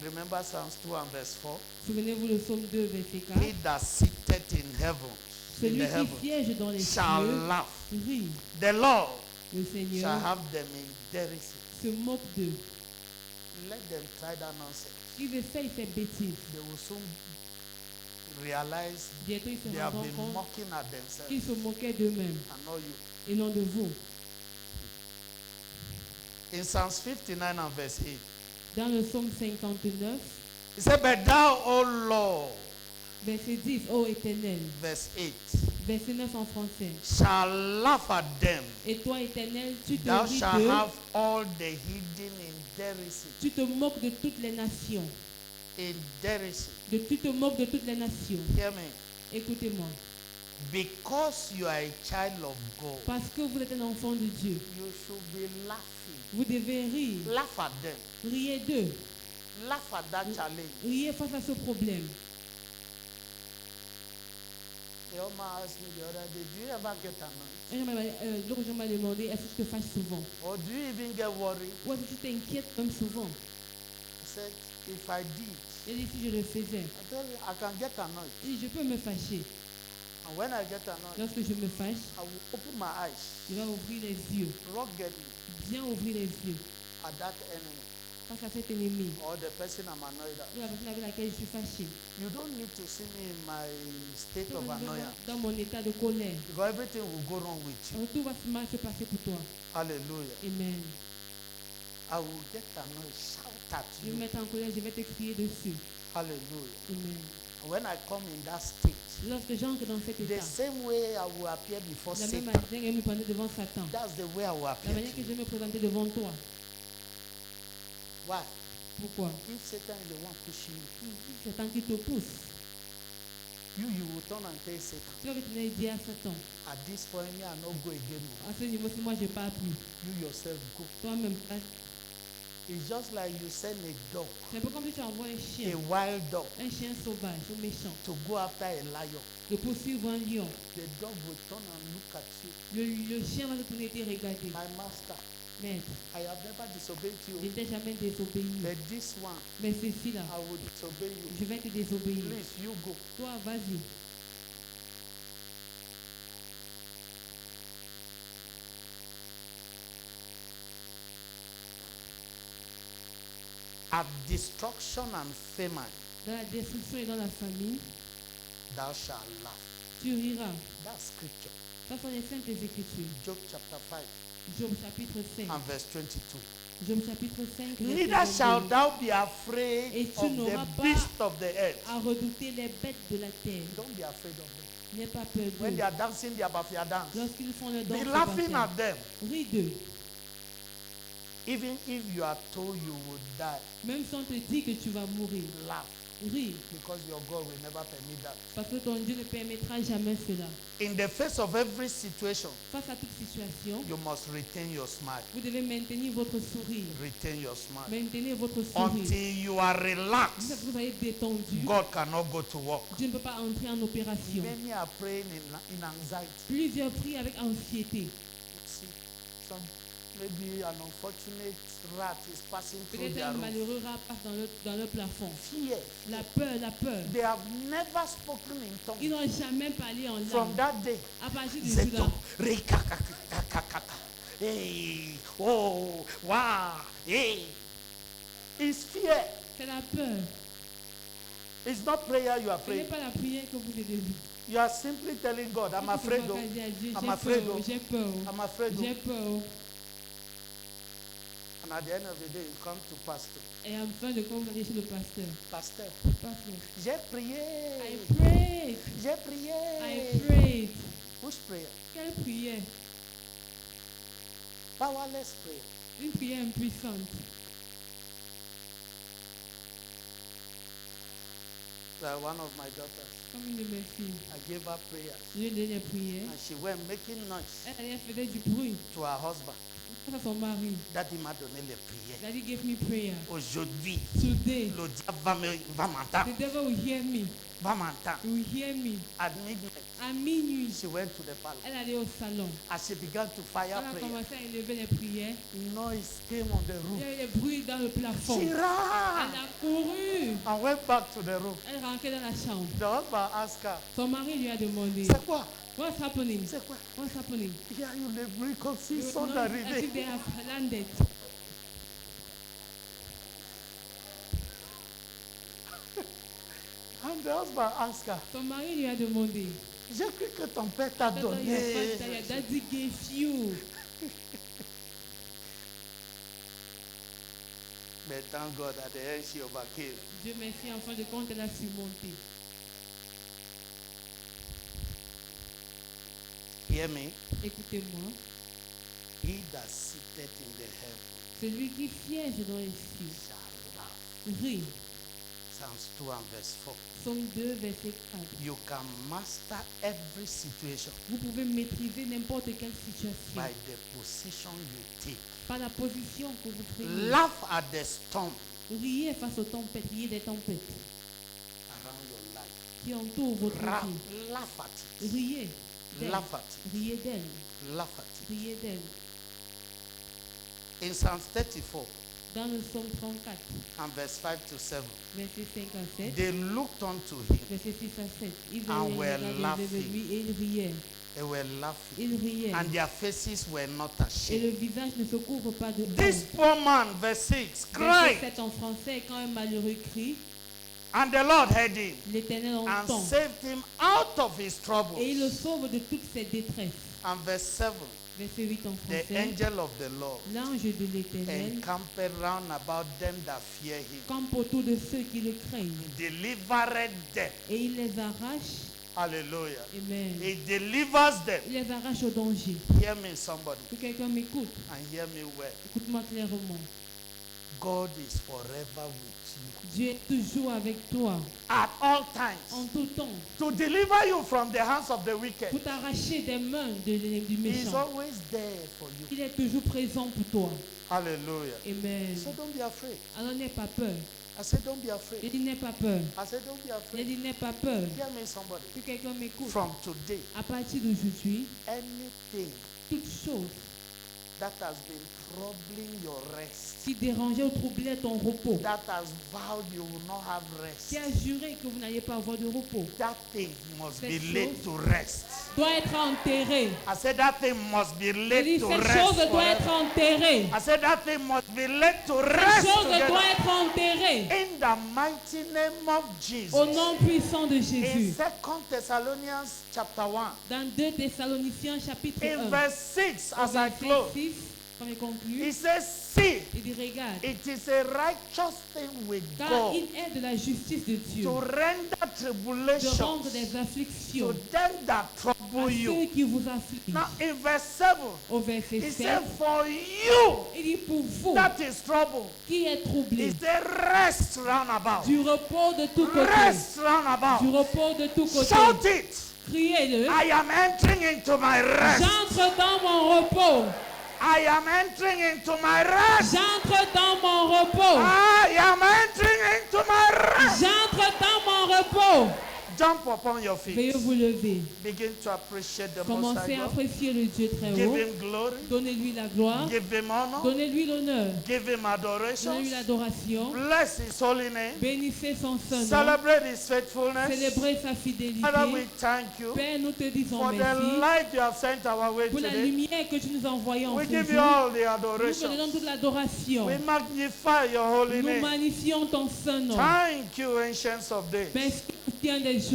Remember Psalms 2 and verse 4? Souvenez-vous le psaume 2, verset 4. He that sitteth in heaven, in Celui the qui heaven, siège dans les shall cieux laugh. rit. The Lord Le shall Seigneur have them in derision. se moque d'eux. Let them try that nonsense. Ils essayent ces bêtises. They will soon realize Bientôt, ils se they have rendront been compte mocking at themselves qu'ils se moquaient d'eux-mêmes and not you. et non de vous. In Psalms 59 and verse 8, Dans le psaume 59, he said, but thou, O Lord, verset 10, ô Éternel, verse 8, verset 9 en français. shall laugh at them. Et toi, Éternel, tu te Thou ris shalt d'eux, have all the hidden in derision. tu te moques de toutes les nations. In derision. Tu te moques de toutes les nations. Hear me. Écoutez-moi. Because you are a child of God, Parce que vous êtes un enfant de Dieu, you should be laughing. vous devez rire. Laugh at them. Riez d'eux. Laugh at that challenge. Riez face à ce problème. Your mom asked me the other day, do you ever get annoyed? L'autre jour, m'a demandé, est-ce que tu te fâches souvent? Or do you even get worried? Ou est-ce que tu t'inquiètes même souvent? I said, if I did, Il dit, si je le faisais, I tell you, I can get annoyed. il dit, je peux me fâcher. And when I get annoyed, Lorsque je me fâche, I will open my eyes je vais ouvrir les yeux, ruggedly bien ouvrir les yeux, at that enemy face à cet ennemi, or the person I'm annoyed at. ou la personne avec laquelle je suis fâché. You don't need to see me in my state Tu of vas me voir annoyance dans mon état de colère. because everything will go wrong with you. Alors, tout va mal se passer pour toi. Hallelujah. Amen. I will get annoyed, shout at Je vais me you. mettre en colère, je vais te crier dessus. Hallelujah. Amen. When I come in that state, Lorsque j'entre dans cet the état, same way I will appear before de la même Satan, manière, je vais me présenter devant Satan. that's the way I will La appear manière to que je you. vais me présenter devant toi. Why? Pourquoi? If Satan is the one pushing you, Satan qui te pousse. you will turn and tell Satan, Tu vas retourner et dire à Satan, at this point, me, I not go again. à ce niveau, si moi je pars plus, You yourself go. toi-même, It's just like you send a dog, c'est un peu comme si tu envoies un a chien, wild dog, un chien sauvage ou méchant, to go after a lion. de poursuivre un lion. The dog will turn and look at you. Le chien va se tourner et te regarder. My master, Maître, I have never disobeyed je you, ne t'ai jamais désobéi. but this one, Mais ceci-là, I will disobey you. je vais te désobéir. Please, you go. Toi, vas-y. At destruction and famine, Dans la destruction et dans la famine, thou shalt laugh. tu riras. That's scripture. Ça sont les saintes écritures. Job chapter 5 Job chapitre 5. and verse 22. Job chapitre 5. verset Neither 22. shalt thou be afraid Et tu of the n'auras pas beast of the earth. à redouter les bêtes de la terre. Don't be afraid of them. N'aie pas peur When d'eux. they are dancing their bafia dance, Lorsqu'ils font le be danse, laughing at them. ris d'eux. Even if you are told you will die, Même si on te dit que tu vas mourir, laugh, ris. because your God will never permit that. Parce que ton Dieu ne permettra jamais cela. In the face of every situation, Face à toute situation, you must retain your smile. vous devez maintenir votre sourire. Retain your smile. Maintenez votre sourire. Until you are Jusqu'à relaxed, ce que vous soyez détendu, God cannot go to work. Dieu ne peut pas entrer en opération. Many are praying in anxiety. Plusieurs prient avec anxiété. See, some maybe an unfortunate rat is passing through Peut-être their un room. malheureux rat passe dans le plafond. Fear. La peur, la peur. They have never spoken in Ils tongues. n'ont jamais parlé en From langue. that day, À partir de Zeto, cela, rekakakakakaka. Hey, oh, wow, hey. It's fear. c'est la peur. It's not prayer you are Ce n'est praying. pas la prière que vous devez. You are simply telling God, I'm afraid of. I'm afraid of. J'ai peur. I'm afraid J'ai of. peur. And at the end of the day, you come to pastor. Et en fin de compte, vous allez chez le pasteur. Pastor, Pasteur. j'ai prié. I prayed. J'ai prié. I prayed. Which prayer? Quelle prière? Powerless prayer. Une prière impuissante. Like one of my daughters, Comme une de mes filles. I gave her prayer. Je lui ai donné des prières. And she went making noise Elle allait faire du bruit. to her husband. Face à son mari. Daddy m'a donné les prières. Daddy gave me prayer. Aujourd'hui, Today, le diable va m'entendre. the devil will hear me. Va m'entendre. He will hear me. At midnight, À minuit, she went to the palace. elle allait au salon. As she began to fire Elle a prayer, commencé à élever les prières. noise came on the Il roof. y avait des bruits dans le plafond. She Elle ran a couru. and went back to the room. Elle rentrait dans la chambre. The husband asked her, Son mari lui a demandé, c'est quoi? What's happening? C'est quoi? What's happening? Here you les bruits comme s'ils You sont know, as if arrivés. they have landed. And the husband asked her, Son mari lui a demandé, j'ai cru que ton père t'a Tata, donné. your daddy gave you. But thank God at the end she overcame. Dieu merci, en fin de compte, elle a surmonté. Hear me? Écoutez-moi, He that sitteth in the heaven celui qui siège dans les cieux, shall laugh. rit. Psalms 2 and verse 4. Somme 2, verset 4. You can master every situation Vous pouvez maîtriser n'importe quelle situation by the position you take. par la position que vous prenez. Laugh at the storm Riez face aux tempêtes, riez des tempêtes around your life. qui entourent votre Laugh at vie. it. Riez d'elle. Laugh at it. Riez d'elle. Laugh at Riez d'elle. it. In Psalm 34 Dans le psaume 34, and verse 5 to 7, verset 5 à 7, they looked unto him. verset 6 à 7, ils And were regardaient laughing. vers lui et ils riaient. They were laughing. Ils riaient. And their faces were not Et ashamed. le visage ne se couvre pas de This honte. poor man, verse 6, Verset cried, 7 en français, quand un malheureux crie, and the Lord heard him l'Éternel and entend. saved him out of his troubles. Et il le sauve de toutes ses détresses. And verse 7, Verset 8 en the français, angel of the Lord l'ange de l'Éternel encamped round about them that fear him, campe autour de ceux qui le craignent. delivered them. Et il les arrache. Hallelujah. Amen. He delivers them. Il les arrache au danger. Hear me, somebody, Que quelqu'un m'écoute. and hear me well. Écoute-moi clairement. God is forever with Dieu est toujours avec toi. you at all En times tout temps. to deliver you from the hands of the wicked. Pour t'arracher des mains du He is méchant. always there for you. Il est toujours présent pour toi. Hallelujah. Amen. So don't be afraid. Alors n'aie pas peur. I said, don't be Il afraid. dit n'aie pas peur. I said, don't be Il afraid. dit n'aie pas peur. Hear me, somebody. Que quelqu'un m'écoute. From today, À partir d'aujourd'hui, anything toute chose that has been troubling your rest, qui dérangeait ou troublait ton repos, that has vowed you will not have rest, qui a juré que vous n'alliez pas avoir de repos, that thing must be Cette laid chose to rest. doit être enterré. I said, that thing must be Il laid dit to cette rest. chose doit forever. être enterrée. I said, that thing must be laid to Cette rest chose together. doit être enterrée. In the mighty name of Jesus. Au nom puissant de In Jésus. 2 Thessalonians chapter 1, Dans 2 Thessaloniciens chapitre in 1, verse 6, as I verset close, 6, quand il he conclut, says, see, il dit regarde, it is a righteous thing with car God il est de la justice de Dieu to render de tribulation rendre des to afflictions them that à trouble you. ceux qui vous affligent. Now, in verse 7, Au verset he 7, said, for you il dit pour vous that is trouble, qui est troublé, is there rest round about. du repos de tous côtés, Rest round du about. repos de tous côtés. Shout it. Criez-le. I am entering into my rest. J'entre dans mon repos. I am entering into my rest. J'entre dans mon repos. I am entering into my rest. J'entre dans mon repos. Jump upon your feet. Veuillez vous lever. Begin to appreciate the Most Commencez High à God. apprécier le Dieu très Give haut. him glory. Donnez-lui la gloire. Give him honor. Donnez-lui l'honneur. Give him adoration. Donnez-lui l'adoration. Bless his holy name. Bénissez son saint nom. Celebrate his faithfulness. Célébrez sa fidélité. Father, we thank you Père, nous te disons for the merci light you have sent our way pour la today. lumière que tu nous as envoyée en We ce give you jour. all the Nous te adoration. donnons toute l'adoration. We magnify your holy Nous name. magnifions ton saint nom. Thank you, ancients of days. Merci, ancien des jours.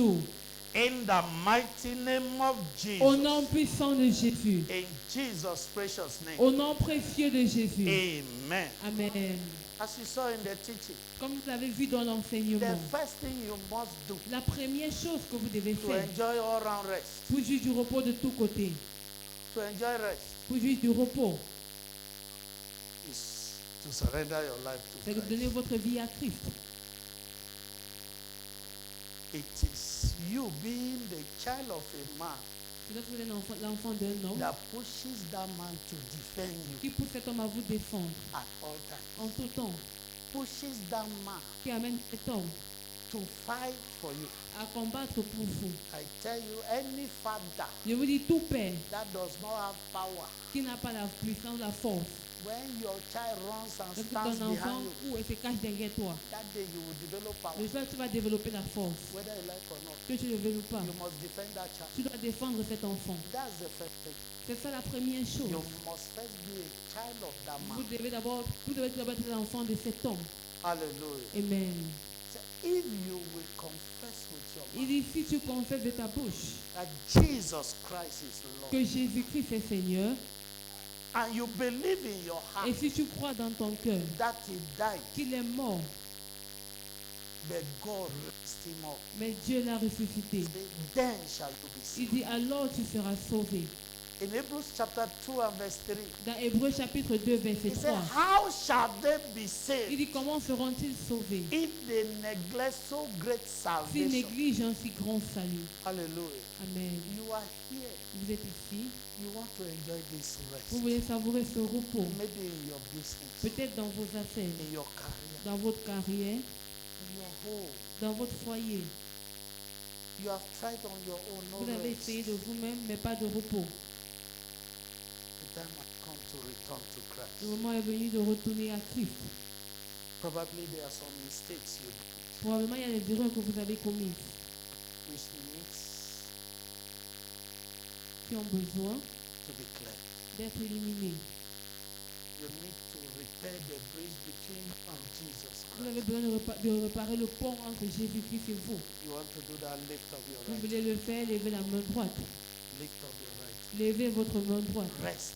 In the mighty name of Au Jesus. nom puissant de Jésus. In Jesus' precious name. Au nom précieux de Jésus. Amen. Amen. As you saw in the teaching, Comme vous l'avez vu dans the l'enseignement, first thing you must do la première chose que vous devez to faire enjoy all round rest, pour jouir du repos de tous côtés, to enjoy rest, pour jouir du repos, is to surrender your life c'est to de donner Christ. votre vie à Christ. It is you being the child of a man C'est d'être l'enfant d'un homme that pushes that man to defend you qui pousse cet homme à vous défendre at all times. en tout temps, Pushes that man qui amène cet homme to fight for you. à combattre pour vous. I tell you, any father Je vous dis, tout père that does not have power, qui n'a pas la puissance, la force, when your child runs and lorsque stands ton enfant behind you, ou elle se cache derrière toi, that day you will develop power. le jour où tu vas développer la force, Whether you like or not, que tu ne veux ou pas, you must defend that child. tu dois défendre cet enfant. That's the first thing. C'est ça la première chose. You must first be a child of that Vous man. devez d'abord être l'enfant de cet homme. Hallelujah. Amen. So if you will confess with your Il mouth dit, si tu confesses de ta bouche that Jesus Christ is que Lord, Jésus-Christ est Seigneur, and you believe in your et heart si tu crois dans ton cœur that he died, qu'il est mort, but God raised him up, mais Dieu l'a ressuscité, then shall you be il saved. dit, alors tu seras sauvé. In Hebrews chapter 2 and verse 3, Dans Hébreux chapitre 2, verset he said, 3, how shall they be il saved dit, comment seront-ils sauvés if they neglect so great s'ils salvation? négligent un si grand salut? Hallelujah. Amen. You are here. Vous êtes ici, You want to enjoy this vous rest. voulez savourer ce repos, Maybe in your business, peut-être dans vos affaires, in your career, dans votre carrière, in your home, dans votre foyer, You have tried on your own, no Vous avez rest. essayé de vous-même, mais pas de repos. The time has come to return to Le Christ. moment est venu de retourner à Christ. Probably there are some mistakes you did, Probablement, il y a des erreurs que vous avez commises which needs qui ont besoin to be cleared. d'être éliminées. You need to repair the bridge between you and Jesus Vous Christ. avez besoin de réparer le pont entre Jésus-Christ et vous. You want to do that, lift up your Vous right. voulez le faire, levez la main droite. Lift up your right. Levez votre main droite. Rest.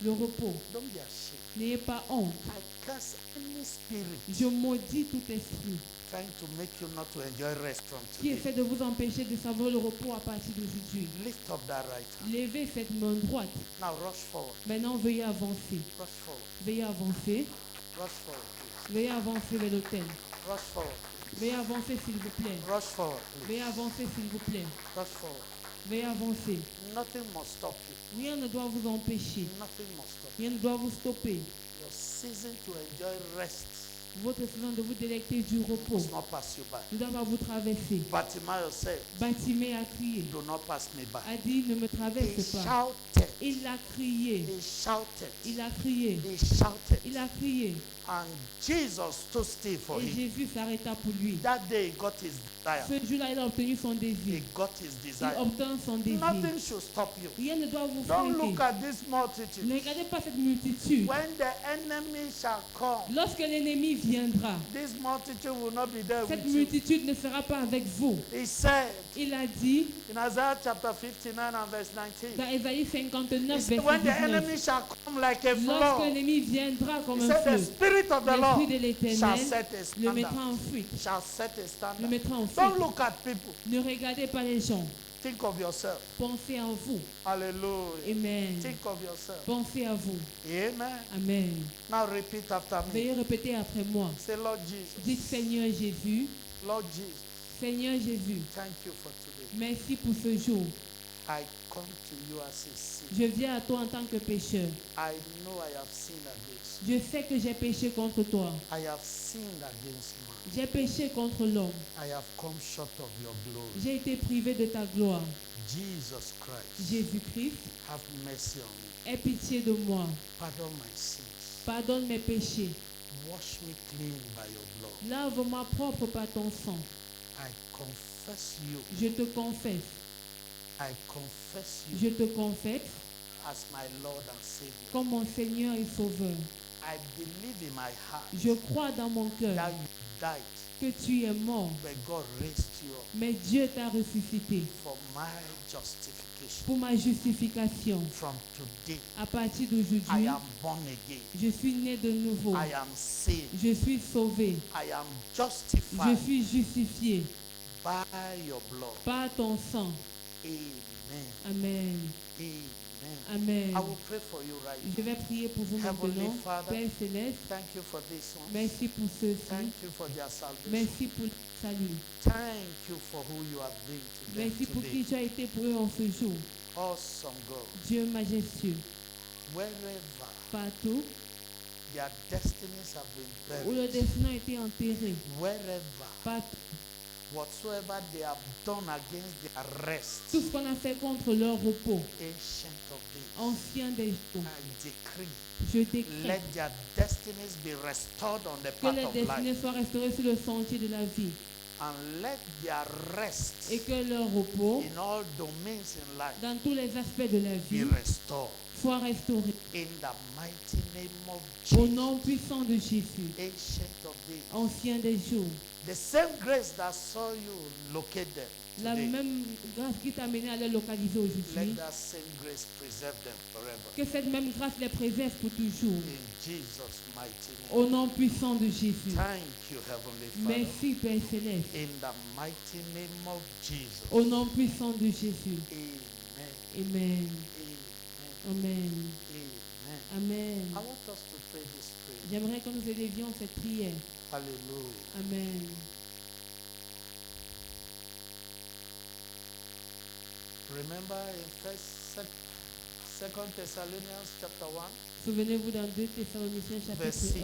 Le repos. Don't be ashamed. N'ayez pas honte. I curse any spirit Je maudis tout esprit trying to make you not to enjoy rest from qui today. essaie de vous empêcher de savourer le repos à partir d'aujourd'hui. Lift up that right hand. Levez cette main droite. Now rush forward. Maintenant, veuillez avancer. Rush forward. Veuillez avancer. Rush forward, please. Veuillez avancer vers l'autel. Rush forward, please. Veuillez avancer, s'il vous plaît. Rush forward, Veuillez please. avancer, s'il vous plaît. Rush forward. Veuillez avancer. Nothing must stop you. Rien ne doit vous empêcher. Nothing must stop Rien ne doit vous stopper. you. Your season to enjoy rest Votre saison de vous délecter du repos must not pass you by. ne doit pas vous traverser. Bartimaeus said, Bartimée a crié. do not pass me by. A dit, ne me He traverse pas. shouted. Il a crié. He shouted. Il a crié. He shouted. Il a crié. And Jesus stood still for Et him. Jésus s'arrêta pour lui. That day he got his desire. Ce jour-là, il a obtenu son He désir. got his Il desire. obtint son désir. Nothing should stop you. Rien ne doit vous Don't freiner. look at this multitude. Ne regardez pas cette multitude. When the enemy shall come, Lorsque l'ennemi viendra, this multitude will not be there cette with you. multitude ne sera pas avec vous. He said Il a dit in Isaiah chapter 59 and verse 19. dans Ésaïe He 59, said, verset when the 19. enemy shall come like a Lorsque flood, l'ennemi viendra he comme un said, the feu, Spirit of the Lord l'esprit de shall l'Éternel set a le mettra standard. en fuite. Shall set a Le standard. mettra en Don't fuite. look at people. Ne regardez pas les gens. Think of yourself. Pensez en vous. Hallelujah. Amen. Think of yourself. Pensez à vous. Amen. Amen. Now repeat after me. Veuillez répéter après moi. Say, Lord Jesus. Dites Seigneur Jésus. Lord Jesus, Seigneur Jésus, thank you for today. merci pour ce jour. I come to you as a sinner. Je viens à toi en tant que pécheur. I know I have sinned against Je sais que j'ai péché contre toi. you. I have sinned against man. J'ai péché contre l'homme. I have come short of your glory. J'ai été privé de ta gloire. Jesus Christ, Jésus-Christ, have mercy on me. aie pitié de moi. Pardon my sins. Pardonne mes péchés. Wash me clean by your blood. Lave-moi propre par ton sang. I confess you. Je te confesse. I confess you Je te confesse as my Lord and Savior. comme mon Seigneur et Sauveur. I believe in my heart Je crois dans mon cœur that you died, que tu es mort, but God raised you up mais Dieu t'a ressuscité for my justification. pour ma justification. From today, À partir I d'aujourd'hui, am born again. je suis né de nouveau. I am saved. Je suis sauvé. I am Je justified suis justifié by your blood. par ton sang. Amen. Amen. Amen. Amen. I will pray for you right Je now. vais prier pour vous Heavenly maintenant. Father, Père Céleste, Thank you for this one. merci pour ceci. Thank you for their salvation. Merci pour le salut. Thank you for who you have been to them Merci pour qui today. tu as été pour eux en ce jour. Awesome God. Dieu majestueux, Wherever partout their destinies have been où le buried, destin a été enterré, wherever, partout, whatsoever they have done against their rest, tout ce qu'on a fait contre leur repos, ancient of days, ancien des jours, I decree, je décrète let their destinies be restored on the que path les of destinées life, soient restaurées sur le sentier de la vie and let their rest et que leur repos, in all domains in life dans tous les aspects de la be vie, restored. soit restauré. In the mighty name of Au Jesus, nom puissant de Jésus, ancient of days. ancien des jours, The same grace that saw you locate them la today, même grâce qui t'a amené à les localiser let aujourd'hui, that same grace preserve them forever. que cette même grâce les préserve pour toujours. In Jesus' mighty name. Au nom puissant de Jésus. Thank you, Heavenly Father. Merci Père Céleste. In the mighty name of Jesus. Au nom puissant de Jésus. Amen. Amen. Amen. Amen. Amen. Amen. I want us to pray this prayer. J'aimerais que nous élevions cette prière. Hallelujah. Amen. Remember in Second Thessalonians chapter 1, Souvenez-vous dans 2 Thessaloniciens verse chapitre 6.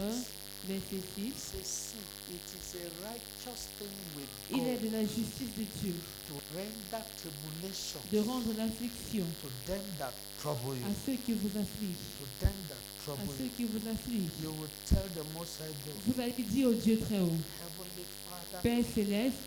1, verset 6. Say, see, it is a righteous thing with Il est God de la justice de Dieu to render tribulation de rendre l'affliction to them that trouble you. à ceux qui vous affligent. To them that À trouble ceux you. qui vous affligent. You will tell the Most High God, Vous allez dire au Dieu très haut, Heavenly Father, Père céleste,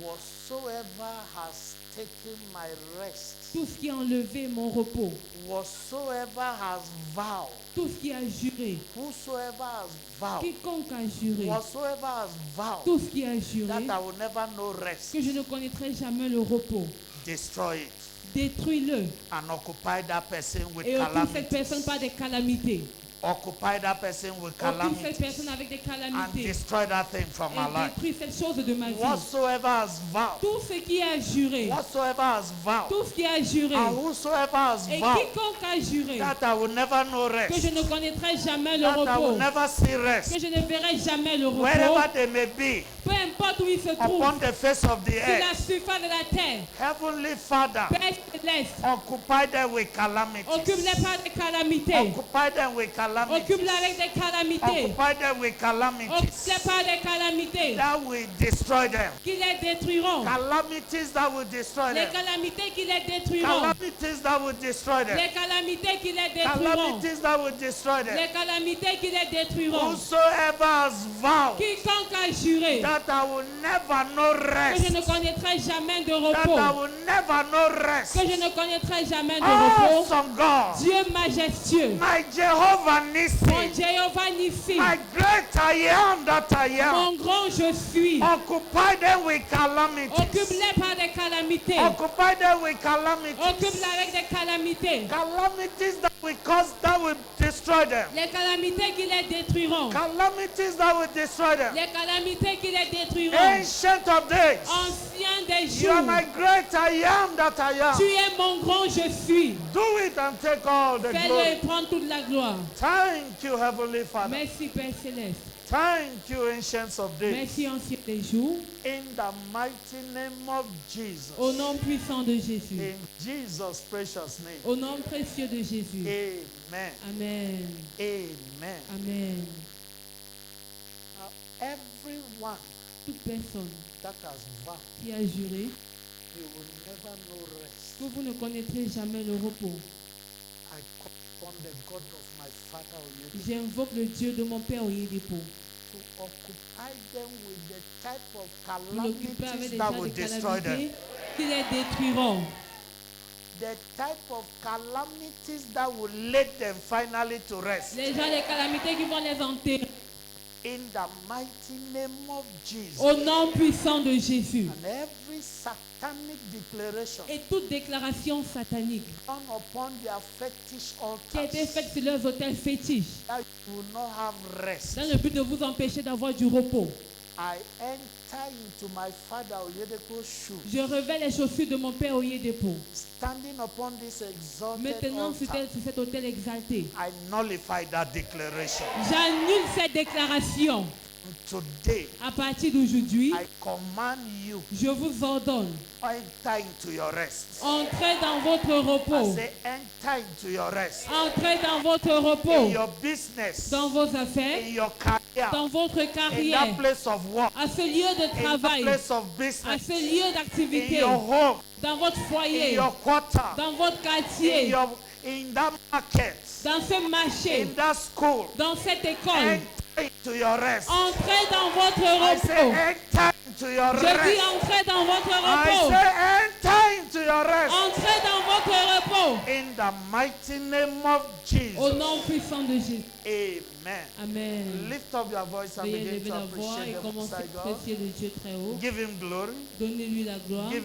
whatsoever has taken my rest, tout ce qui a enlevé mon repos, whatsoever has vowed, tout ce qui a juré, whosoever has vowed, quiconque a juré, whatsoever has vowed, tout ce qui a juré, that I will never know rest, que je ne connaîtrai jamais le repos, destroy it détruis-le and occupy that person with et occupe cette personne calamities. par des calamités. Occupy that person with Occupe cette calamities personne avec des and calamités destroy that thing from my et life. détruis cette chose de ma vie. Whatsoever has vowed, Tout ce qui a juré, whatsoever has vowed, tout ce qui a juré and whosoever has et vowed, quiconque a juré that I will never know que je rest, ne connaîtrai jamais le that I will repos, never see rest, que je ne verrai jamais le repos, wherever they may be peu importe où il se trouve, upon the face of the sur la earth. surface de la terre. Heavenly Father, Père céleste, occupy them with calamities. occupe-les par des calamités. Occupy them with calamities. Occupe-les avec des calamités. Occupy them with calamities Occupe-les par des calamités that will destroy them. qui les détruiront. Calamities that will destroy Les them. calamités qui les détruiront. Calamities that will destroy them. Les calamités qui les détruiront. Calamities that will destroy them. Les calamités qui les détruiront. Whosoever has vowed Quiconque a juré that I will never know que je ne rest, connaîtrai jamais de that I repos, will never know rest. que je ne connaîtrai jamais de repos, Awesome God, Dieu majestueux, my Jehovah mon Nissi, Jéhovah Nissi, my great I am that I am. mon grand je suis, Occupy them with calamities. occupe-les par des calamités, Occupy them with calamities. occupe-les avec des calamités, Calamities that will cause, that will destroy them. les calamités qui les détruiront, Calamities that will destroy them. les calamités qui les détruiront, Ancient of days, ancien des you are jours, my great I am that I am. tu es mon grand je suis, Do it and take all the fais-le glory. et prends toute la gloire. Thank you, Heavenly Father. Merci Père céleste, Thank you, Ancients of days. merci ancien des jours, In the mighty name of Jesus. au nom puissant de Jésus, In Jesus' precious name. au nom précieux de Jésus. Amen. Amen. Amen. Amen. Now, everyone Toute personne that has vowed, qui a juré you will never know rest. que vous ne connaîtrez jamais le repos, I call upon the God of my father Oyedipo j'invoque le Dieu de mon Père Oyedipo to occupy them with the type of pour l'occuper avec calamities des that tas will de destroy them. calamités qui les détruiront. The type of calamities that will lead them finally to rest. Les gens, les calamités qui vont les enterrer. In the mighty name of Jesus. Au nom puissant de Jésus. And every satanic declaration Et toute déclaration satanique done upon their fetish qui a été altars faite sur leurs hôtels fétiches, that you will not have rest. dans le but de vous empêcher d'avoir du repos. I enter into my father Oyedipo's shoes, Je révèle les chaussures de mon Père Oyedipo. standing upon this exalted Maintenant, sur altar. cet hôtel exalté, I nullify that declaration. j'annule cette déclaration. Today, À partir d'aujourd'hui, I command you, je vous ordonne, enter into your rest. entrez dans votre I repos. say, enter into your rest. Entrez dans votre In repos, your business, dans vos affaires, in your career, dans votre in carrière, that place of work, à ce lieu de in that travail, place of à business, ce lieu in d'activité, your home, dans votre in foyer, your quarter, dans votre in quartier, that market, dans ce marché, in that school. dans cette école. Enter into your rest. Entrez dans votre I say, repos. enter into your Je dis rest. entrez dans votre I repos. say, enter into your rest. Entrez dans votre repos. In the mighty name of Jesus. Au nom puissant de Jésus. Amen. Amen. Lift up your voice and Veuillez begin lever to la voix appreciate et the Most commencer High à God. apprécier le Dieu très haut. Give him glory. Donnez-lui la gloire. Give